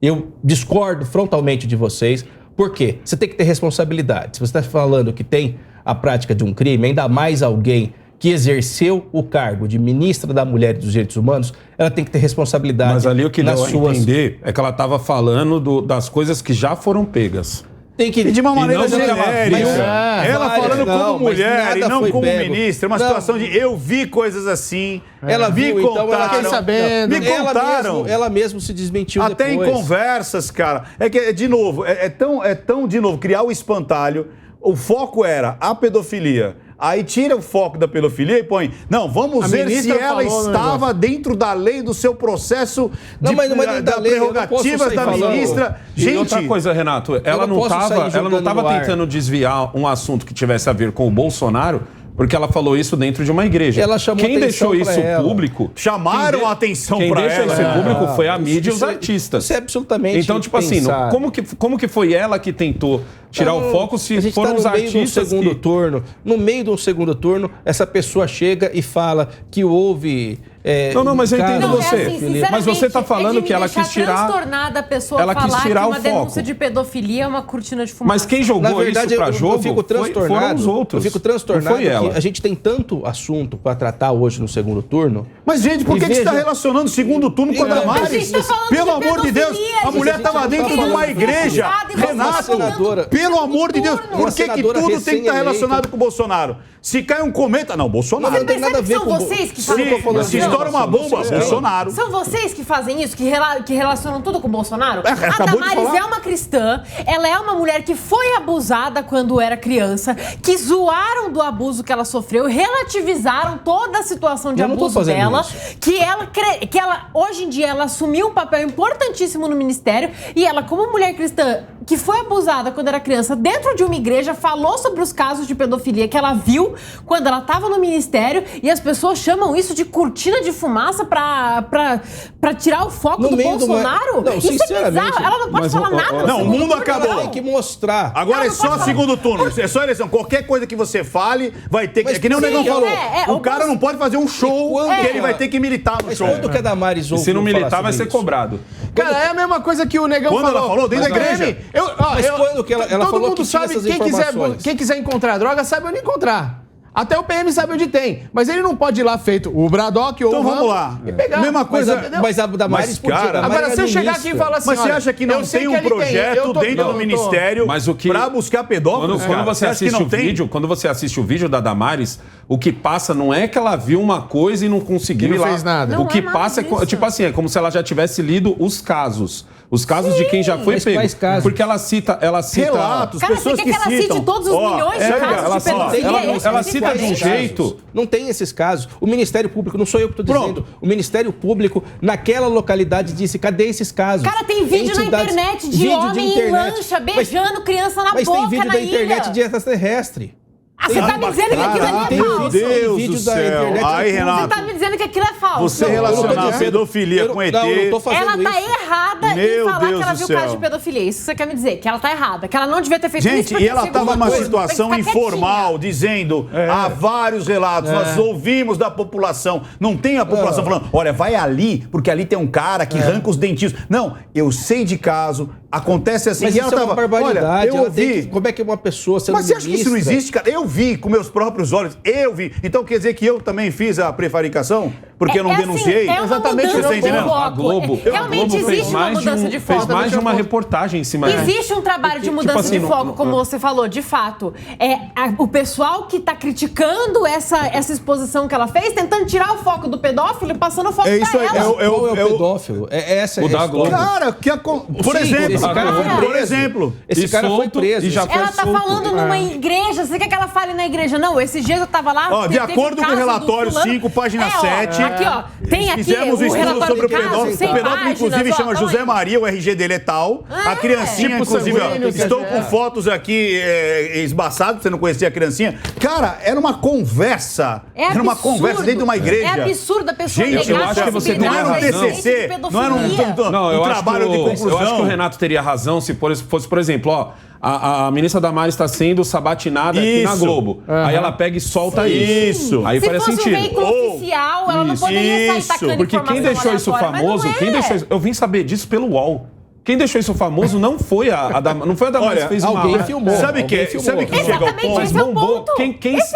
Eu discordo frontalmente de vocês. Por quê? Você tem que ter responsabilidade. Se você está falando que tem a prática de um crime, ainda mais alguém que exerceu o cargo de ministra da Mulher e dos Direitos Humanos, ela tem que ter responsabilidade. Mas ali o que deu a entender é que ela estava falando das coisas que já foram pegas. Tem que... E de uma maneira genérica. Ela falando como mulher e não como ministra. Uma situação de eu vi coisas assim. Ela viu, então ela fiquei sabendo. Me contaram. Ela mesmo se desmentiu até depois. Em conversas, cara. É que, de novo, de novo, criar o espantalho. O foco era a pedofilia. Aí tira o foco da pedofilia e põe... Não, vamos ver se ela estava dentro da lei do seu processo da prerrogativas da ministra. Gente, e outra coisa, Renato, ela não estava tentando desviar um assunto que tivesse a ver com o Bolsonaro, porque ela falou isso dentro de uma igreja. Ela chamou quem deixou isso público... Chamaram a atenção para ela. Quem deixou isso público foi a mídia e os artistas. Isso é absolutamente Então, tipo assim, como que foi ela que tentou tirar o foco se foram os artistas No meio de um segundo turno, essa pessoa chega e fala que houve... mas eu entendo você. Assim, mas você está falando que ela quis tirar... transtornada a pessoa ela falar quis tirar que uma o denúncia foco. de pedofilia é uma cortina de fumaça. Mas quem jogou isso para jogo eu fico transtornado, foram os outros. Eu fico transtornado foi ela. que a gente tem tanto assunto para tratar hoje no segundo turno. Mas, gente, por que você está relacionando o segundo turno com a Damares? Pelo amor de Deus, a mulher estava dentro de uma igreja. Renato, pelo amor de Deus, por que tudo tem que estar relacionado com o Bolsonaro? Se cai um cometa... Não, Bolsonaro. Não tem nada a ver com vocês que se estoura uma bomba, Bolsonaro. São vocês que fazem isso, que relacionam tudo com o Bolsonaro? A Damares é uma cristã, ela é uma mulher que foi abusada quando era criança, que zoaram do abuso que ela sofreu, relativizaram toda a situação de abuso dela, que ela, hoje em dia, ela assumiu um papel importantíssimo no ministério e ela, como mulher cristã, que foi abusada quando era criança dentro de uma igreja, falou sobre os casos de pedofilia que ela viu quando ela estava no ministério e as pessoas chamam isso de cortina de fumaça pra tirar o foco do Bolsonaro? Não, isso é bizarro. Ela não pode falar nada. Não, o mundo acabou. Ela tem que mostrar. Agora é só segundo turno. É só eleição. Qualquer coisa que você fale vai ter que... É que nem o Negão falou. O cara não pode fazer um show que ele vai ter que militar no show. Quando que a Damares ouve se não militar, vai ser cobrado. Cara, é a mesma coisa que o Negão falou. Quando ela falou, dentro da igreja. Mas quando que ela todo falou mundo que tinha sabe, essas informações? quem quiser encontrar droga, sabe onde encontrar. Até o PM sabe onde tem. Mas ele não pode ir lá feito o Braddock ou Então o vamos Ramos lá. e pegar. Mesma coisa. Mas a Damares podia. cara, Agora, se eu chegar aqui e falar assim, Mas você olha, acha que não eu sei tem que um ele tem, projeto eu tô- dentro não, do eu tô- Ministério Mas o que- pra buscar pedófilos? Quando cara? você acha que assiste não o tem? vídeo, quando você assiste o vídeo da Damares, o que passa não é que ela viu uma coisa e não conseguiu E não ir lá. fez nada. O Não que é nada passa é disso. tipo assim, é como se ela já tivesse lido os casos. Os casos de quem já foi Mas pego. quais casos? Porque ela cita Relatos, Cara, pessoas você que quer que ela citam. cite todos os milhões de é, casos ela de pedofilia? cita- ela Esse cita de um tipo jeito. Não tem esses casos. O Ministério Público, não sou eu que estou Pronto. dizendo, o Ministério Público naquela localidade disse, cadê esses casos? Cara, tem vídeo na Entidades- internet de vídeo homem em lancha, beijando criança na Mas boca tem vídeo na da ilha. internet de extraterrestre. Ah, você tá me dizendo que aquilo ali é tem falso? vídeo- Deus vídeo do da céu. internet. Aí, Você Renato, tá me dizendo que aquilo é falso. você Não, relacionar eu não tô dizendo- pedofilia eu não- com ET... não, eu não tô fazendo Ela tá isso. errada Meu em falar Deus que ela do viu céu. caso de pedofilia. Isso que você quer me dizer? Que ela tá errada. Que ela não devia ter feito isso. Gente, porque e ela segundo estava numa coisa, situação tem que ficar informal, dizendo há vários relatos, nós ouvimos da população. Não tem a população falando, olha, vai ali, porque ali tem um cara que arranca os dentinhos. Não, eu sei de caso, acontece assim. Mas e isso ela é uma tava, barbaridade. olha, eu ela tem ouvi... que- como é que uma pessoa sendo Mas você acha que isso não ministra- existe, cara? Eu vi com meus próprios olhos, eu vi. Então quer dizer que eu também fiz a prevaricação? Porque eu não denunciei? É uma Exatamente, mudança você de entendeu? foco. A Globo, Realmente fez existe uma mais mudança de foco. fez mais de uma reportagem em cima disso. Existe um trabalho de Porque, mudança tipo assim, de foco, como você falou, de fato. O pessoal que tá criticando essa exposição que ela fez, tentando tirar o foco do pedófilo e passando o foco É pra isso aí, ela. Qual é o pedófilo? Essa O é da a história. Globo. Cara, por Sim, exemplo, esse cara foi por preso. exemplo, Esse E cara foi solto, preso. e já foi Ela tá solto. falando numa igreja. Você quer que ela fale na igreja? Não, esses dias eu tava lá. Ó, de teve acordo com o caso do relatório fulano. 5, página ó, 7, Aqui, ó. Tem aqui fizemos um o estudo relatório sobre o do caso, pedófilo. 100 O pedófilo, páginas, inclusive, ó, chama então José aí. Maria, o RG dele é tal. A criancinha, Tipo inclusive, ó, sanguíneo, que estou é. com fotos aqui esbaçadas, você não conhecia a criancinha. Cara, era uma conversa. Era uma absurdo. conversa dentro de uma igreja. É absurdo a pessoa Gente, eu negar acho que você não era um tem razão. TCC, não era um trabalho de conclusão. Eu acho que o Renato teria razão se fosse, por exemplo, ó, a ministra Damares está sendo sabatinada aqui na Isso. Globo. Aí ela pega e solta Isso. Aí Se faria fosse sentido. um veículo oficial, ela não isso, poderia sair isso. tacando Porque quem informação deixou isso aleatória, mas famoso, não é. quem deixou isso, eu vim saber disso pelo UOL. Quem deixou isso famoso não foi não foi a Damares Olha, que fez uma... alguém filmou. Sabe Alguém que filmou. chega ao Exatamente, ponto? esse é o bombou. ponto.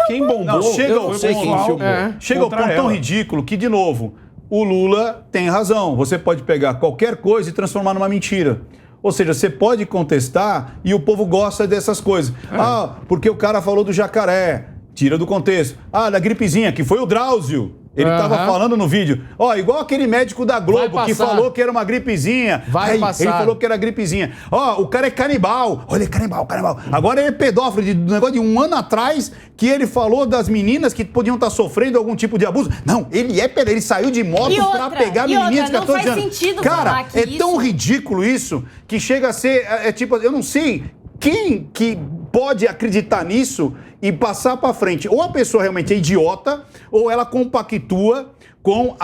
Quem bombou? Não, chega eu ao não sei quem ponto, filmou. chega ao Contra ponto tão ela. ridículo que, de novo, o Lula tem razão. Você pode pegar qualquer coisa e transformar numa mentira. Ou seja, você pode contestar e o povo gosta dessas coisas. Ah, porque o cara falou do jacaré. Tira do contexto. Ah, da gripezinha, que foi o Drauzio. Ele estava falando no vídeo. Ó, igual aquele médico da Globo Vai que passar. falou que era uma gripezinha. Vai Aí, passar. ele falou que era gripezinha. Ó, o cara é canibal. Olha, canibal. Agora ele é pedófilo. Do negócio de um ano atrás que ele falou das meninas que podiam estar sofrendo algum tipo de abuso. Não, ele é pedófilo. Ele saiu de moto E pra outra, pegar e meninas de outra, não 14 faz anos. sentido Cara, falar que é tão isso- ridículo isso que chega a ser, tipo, eu não sei quem que pode acreditar nisso e passar pra frente. Ou a pessoa realmente é idiota, ou ela compactua com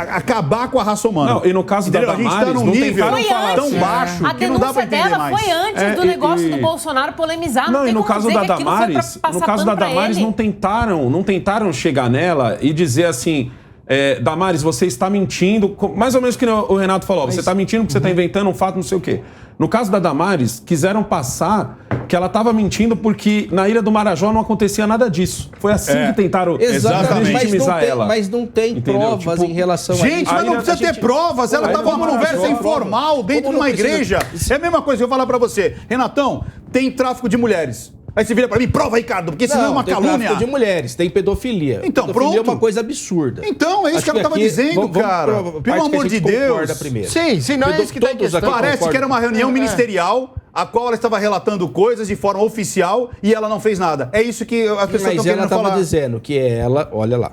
acabar com a raça humana. Não, e no caso da Entendeu? A gente Damares, tá num não nível tentaram falar tão assim. baixo A que não dá pra denúncia entender dela mais. foi antes do negócio do Bolsonaro polemizar. Não, tem e no como caso dizer da que aquilo foi pra Damares, passar no caso da pano pra Damares ele. não tentaram chegar nela e dizer assim, Damares, você está mentindo, mais ou menos o que o Renato falou, você está mentindo porque você está inventando um fato, não sei o quê. No caso da Damares, quiseram passar que ela estava mentindo porque na Ilha do Marajó não acontecia nada disso. Foi assim que tentaram Exatamente. legitimizar ela. Mas não tem Entendeu? provas Tipo, em relação a Gente, isso. mas não precisa ter provas. Ela Aí estava não numa vai conversa achar informal dentro Como de uma não precisa- igreja. É a mesma coisa, eu vou falar pra você. Renatão, tem tráfico de mulheres. Aí você vira pra mim, prova, Ricardo, porque senão é uma tem calúnia. tráfico de mulheres, tem pedofilia. Então, pedofilia pronto. é uma coisa absurda. Então, é isso Acho que ela estava aqui, dizendo, vamos cara. pra parte Pelo que a amor gente de concorda Deus. primeiro. Sim, não é isso que tá em Todos questão. aqui Parece concordam. que era uma reunião ministerial a qual ela estava relatando coisas de forma oficial e ela não fez nada. É isso que as pessoas estão Mas ela querendo estava falar. dizendo que ela, olha lá,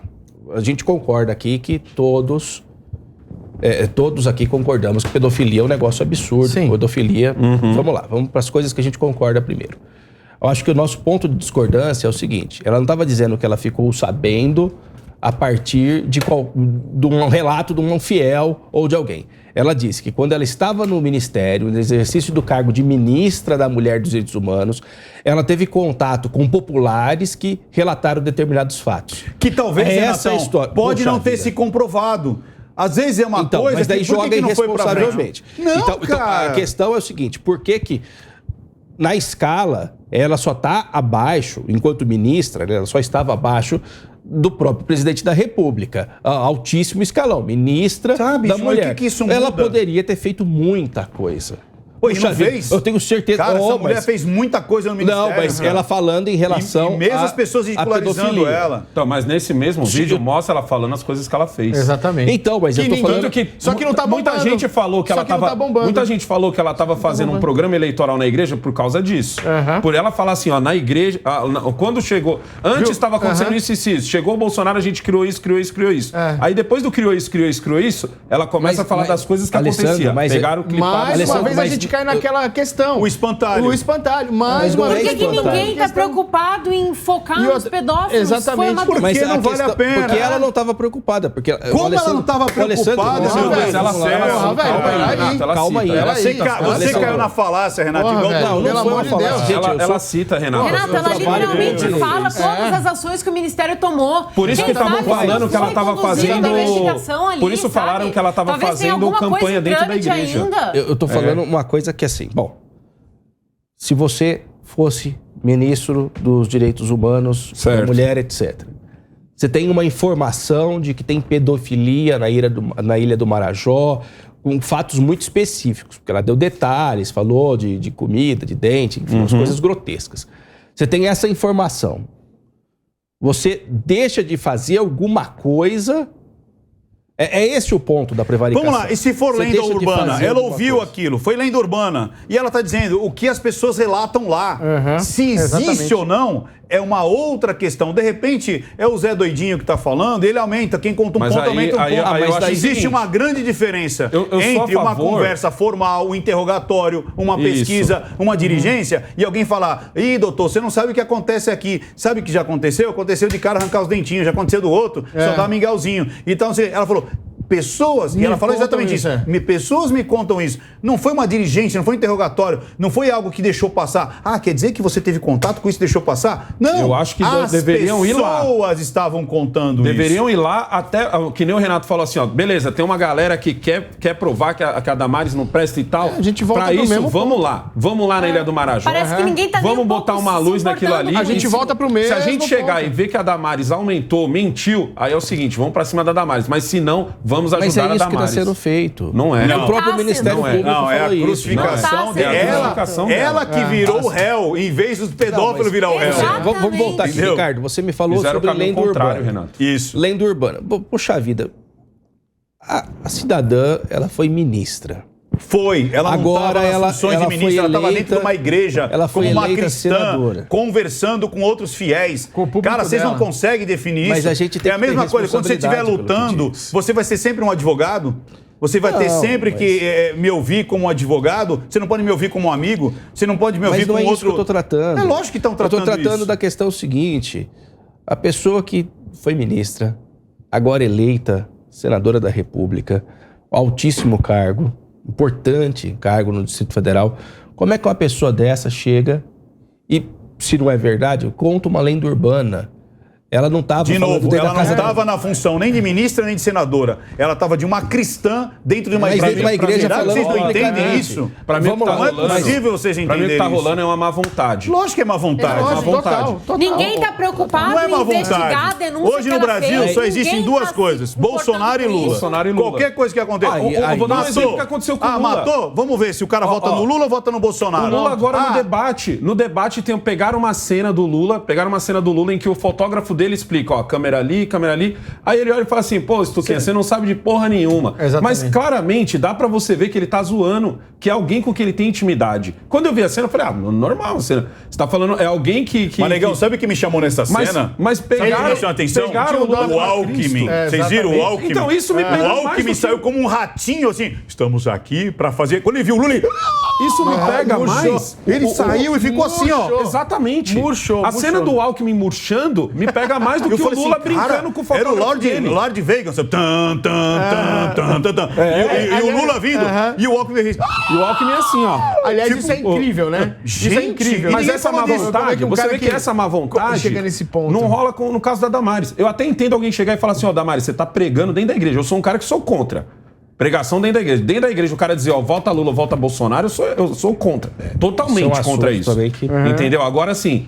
a gente concorda aqui que todos aqui concordamos que pedofilia é um negócio absurdo. Sim. Pedofilia, vamos lá, vamos para as coisas que a gente concorda primeiro. Eu acho que o nosso ponto de discordância é o seguinte, ela não estava dizendo que ela ficou sabendo a partir de um relato de um fiel ou de alguém. Ela disse que quando ela estava no ministério, no exercício do cargo de ministra da Mulher e dos Direitos Humanos, ela teve contato com populares que relataram determinados fatos. Que talvez, É essa Renatão, a história. pode Poxa não ter vida. se comprovado. Às vezes é uma Então, coisa mas daí que por joga que não foi pra irresponsavelmente. frente? Não, então, cara. a questão é o seguinte, por que que na escala ela só está abaixo, enquanto ministra, né, ela só estava abaixo do próprio presidente da República. Altíssimo escalão, ministra da mulher. O que isso ela muda? poderia ter feito muita coisa. Pô, e não fez? Eu tenho certeza. Cara, essa mulher fez muita coisa no ministério. Não, mas ela falando em relação e mesmo as pessoas ridicularizando ela. Então, mas nesse mesmo vídeo mostra ela falando as coisas que ela fez. Exatamente. Então, mas eu tô falando que Só que não tá bombando. Muita gente falou que ela tava bombando. Muita gente falou que ela estava fazendo um programa eleitoral na igreja por causa disso. Por ela falar assim, ó, na igreja, quando chegou, antes estava acontecendo isso, chegou o Bolsonaro, a gente criou isso. Aí depois do criou isso, ela começa a falar das coisas que aconteciam. Pegaram o clipado. Mais uma vez a gente cai naquela questão. O espantalho. Mais uma não é vez. Por que ninguém está preocupado em focar nos pedófilos? Exatamente. Porque não vale a pena. Porque ela não estava preocupada. Porque Como ela não estava preocupada, meu Deus? Calma aí. Você caiu na falácia, Renato. Não foi uma falácia. Ela cita, Renato. Renata, ela literalmente fala todas as ações que o Ministério tomou. Por isso que estavam falando que ela estava fazendo. Por isso falaram que ela estava fazendo campanha dentro da igreja. Eu tô falando uma coisa que assim, bom, se você fosse ministro dos direitos humanos, da mulher, etc. Você tem uma informação de que tem pedofilia na Ilha do Marajó, com fatos muito específicos, porque ela deu detalhes, falou de comida, de dente, enfim, umas coisas grotescas. Você tem essa informação. Você deixa de fazer alguma coisa. É esse o ponto da prevaricação. Vamos lá, e se for lenda urbana? Ela ouviu aquilo, foi lenda urbana. E ela está dizendo o que as pessoas relatam lá. Se existe ou não, é uma outra questão. De repente, é o Zé Doidinho que está falando, ele aumenta, quem conta um ponto aumenta um ponto. Mas existe uma grande diferença entre uma conversa formal, um interrogatório, uma pesquisa, uma diligência, e alguém falar, ih, doutor, você não sabe o que acontece aqui. Sabe o que já aconteceu? Aconteceu de cara arrancar os dentinhos, já aconteceu do outro, só dá mingauzinho. Então, ela falou, pessoas, e ela falou exatamente isso. Pessoas me contam isso. Não foi uma diligência, não foi um interrogatório, não foi algo que deixou passar. Ah, quer dizer que você teve contato com isso e deixou passar? Não. Eu acho que deveriam ir lá. As pessoas estavam contando deveriam ir lá até, que nem o Renato falou assim, ó, beleza, tem uma galera que quer provar que a Damares não presta e tal. A gente volta pra pro isso, mesmo vamos lá na Ilha do Marajó. Parece que ninguém tá Vamos botar uma luz naquilo ali. A gente volta pro mesmo Se a gente chegar ponto. e ver que a Damares aumentou, mentiu, aí é o seguinte, vamos pra cima da Damares. Mas se não, vamos ajudar a Damares. Mas é isso que está sendo feito. Não é. O próprio Ministério Público não, é a crucificação dela. Ela que virou o réu, em vez dos pedófilos virar o réu. Vamos voltar aqui, Ricardo. Você me falou sobre lenda urbana. Renato. Isso. Lenda urbana. Poxa vida, a cidadã, ela foi ministra. Foi. Ela Agora não estava nas funções de ministra, ela estava dentro de uma igreja, ela foi como uma eleita cristã, senadora, conversando com outros fiéis. Cara, vocês não conseguem definir isso. Mas a gente tem a mesma coisa, quando você estiver lutando, você vai ser sempre um advogado? Você vai ter sempre que me ouvir como um advogado? Você não pode me ouvir como um amigo? Você não pode me ouvir como outro... Mas não é isso que eu estou tratando. É lógico que estão tratando isso. Eu estou tratando da questão seguinte. A pessoa que foi ministra, agora eleita senadora da República, altíssimo cargo, importante cargo no Distrito Federal, como é que uma pessoa dessa chega e, se não é verdade, conta uma lenda urbana? Ela não estava... De novo, ela não estava na função nem de ministra nem de senadora. Ela estava de uma cristã dentro de uma igreja. Vocês não entendem isso? Para mim, não é possível vocês entenderem isso. Para mim, o que está rolando é uma má vontade. Lógico que é má vontade. Má vontade. Ninguém está preocupado não é má em investigar a vontade. denúncia. Hoje no Brasil só existem duas coisas: Bolsonaro e Lula. Qualquer coisa que aconteça. Eu vou dar um exemplo que aconteceu com o Lula. Matou? Vamos ver se o cara vota no Lula ou vota no Bolsonaro. O Lula agora no debate pegaram uma cena do Lula em que o fotógrafo dele explica, ó, câmera ali. Aí ele olha e fala assim, pô, Stuquinha, você não sabe de porra nenhuma. Exatamente. Mas claramente dá pra você ver que ele tá zoando, que é alguém com quem ele tem intimidade. Quando eu vi a cena, eu falei, normal, você tá falando, é alguém que... Mas, Negão, sabe o que me chamou nessa cena? Mas pegaram... atenção? o Alckmin. Vocês viram o Alckmin? Então isso me pega mais... O Alckmin saiu como um ratinho, assim, estamos aqui pra fazer... Quando ele viu o Lula, isso me pega mais... Ele saiu e ficou assim, ó. Exatamente. A cena do Alckmin murchando me pega mais do que o Lula brincando com o fotógrafo. Era o Lord Vegan. E o Lula vindo. E o Alckmin... E o Alckmin é assim, ó. Aliás, isso é incrível, né? Isso é incrível. Mas essa má vontade, você vê que essa má vontade chega nesse ponto. Não rola no caso da Damares. Eu até entendo alguém chegar e falar assim, ó, Damares, você tá pregando dentro da igreja. Eu sou um cara que sou contra. Pregação dentro da igreja. Dentro da igreja, o cara dizia, ó, volta Lula, volta Bolsonaro, eu sou contra. Totalmente contra isso. Entendeu? Agora, assim,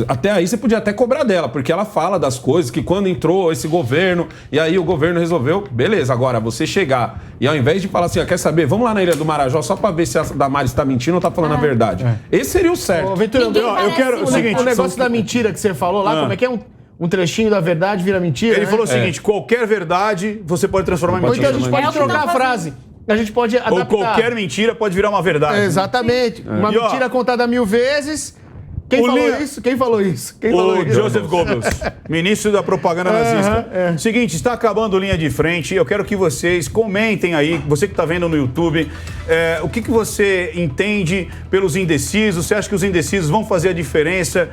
até aí você podia até cobrar dela, porque ela fala das coisas, que quando entrou esse governo, e aí o governo resolveu, beleza. Agora, você chegar e ao invés de falar assim, ó, quer saber, vamos lá na Ilha do Marajó só pra ver se a Damares tá mentindo ou tá falando a verdade. Esse seria o certo. Ô, Ventura, Ninguém eu quero merece o seguinte, o negócio da mentira que você falou lá, como é que é um trechinho da verdade vira mentira? Ele falou o seguinte, qualquer verdade você pode transformar em Ou mentira. então a gente pode trocar a frase. A gente pode adaptar. Ou qualquer mentira pode virar uma verdade. Exatamente. Uma E, ó, mentira contada 1000 vezes. Quem o falou Linha- isso? Quem falou isso? Quem falou O isso? Joseph Goebbels, ministro da propaganda nazista. Seguinte, está acabando Linha de Frente. Eu quero que vocês comentem aí, você que está vendo no YouTube, o que você entende pelos indecisos? Você acha que os indecisos vão fazer a diferença?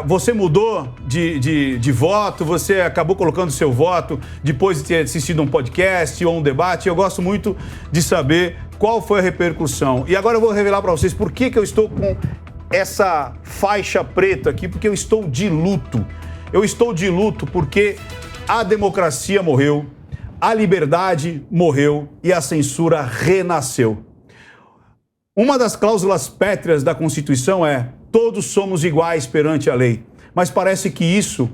Você mudou de voto? Você acabou colocando seu voto depois de ter assistido um podcast ou um debate? Eu gosto muito de saber qual foi a repercussão. E agora eu vou revelar para vocês por que eu estou com essa faixa preta aqui, porque eu estou de luto. Eu estou de luto porque a democracia morreu, a liberdade morreu e a censura renasceu. Uma das cláusulas pétreas da Constituição é todos somos iguais perante a lei. Mas parece que isso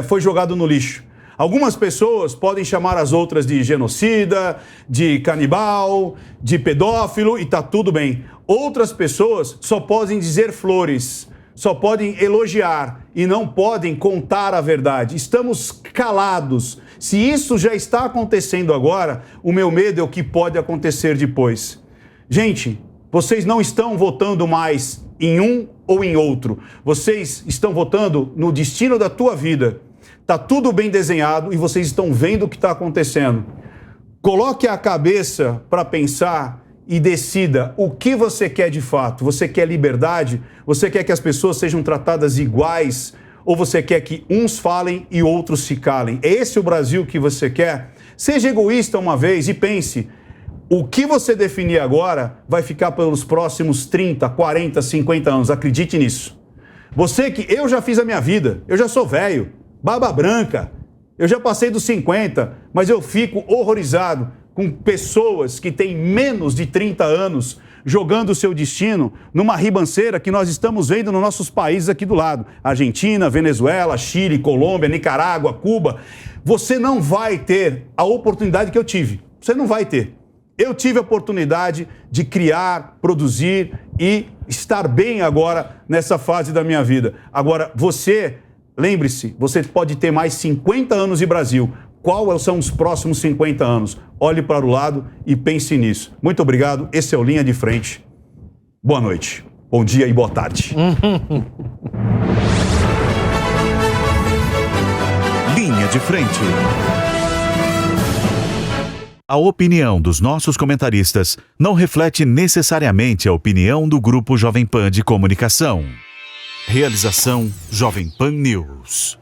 foi jogado no lixo. Algumas pessoas podem chamar as outras de genocida, de canibal, de pedófilo e tá tudo bem. Outras pessoas só podem dizer flores, só podem elogiar e não podem contar a verdade. Estamos calados. Se isso já está acontecendo agora, o meu medo é o que pode acontecer depois. Gente, vocês não estão votando mais em um ou em outro. Vocês estão votando no destino da tua vida. Está tudo bem desenhado e vocês estão vendo o que está acontecendo. Coloque a cabeça para pensar e decida o que você quer de fato. Você quer liberdade? Você quer que as pessoas sejam tratadas iguais? Ou você quer que uns falem e outros se calem? É esse o Brasil que você quer? Seja egoísta uma vez e pense, o que você definir agora vai ficar pelos próximos 30, 40, 50 anos. Acredite nisso. Eu já fiz a minha vida, eu já sou velho. Barba branca, eu já passei dos 50, mas eu fico horrorizado com pessoas que têm menos de 30 anos jogando o seu destino numa ribanceira que nós estamos vendo nos nossos países aqui do lado. Argentina, Venezuela, Chile, Colômbia, Nicarágua, Cuba. Você não vai ter a oportunidade que eu tive. Você não vai ter. Eu tive a oportunidade de criar, produzir e estar bem agora nessa fase da minha vida. Agora, lembre-se, você pode ter mais 50 anos de Brasil. Quais são os próximos 50 anos? Olhe para o lado e pense nisso. Muito obrigado. Esse é o Linha de Frente. Boa noite, bom dia e boa tarde. Linha de Frente. A opinião dos nossos comentaristas não reflete necessariamente a opinião do Grupo Jovem Pan de Comunicação. Realização Jovem Pan News.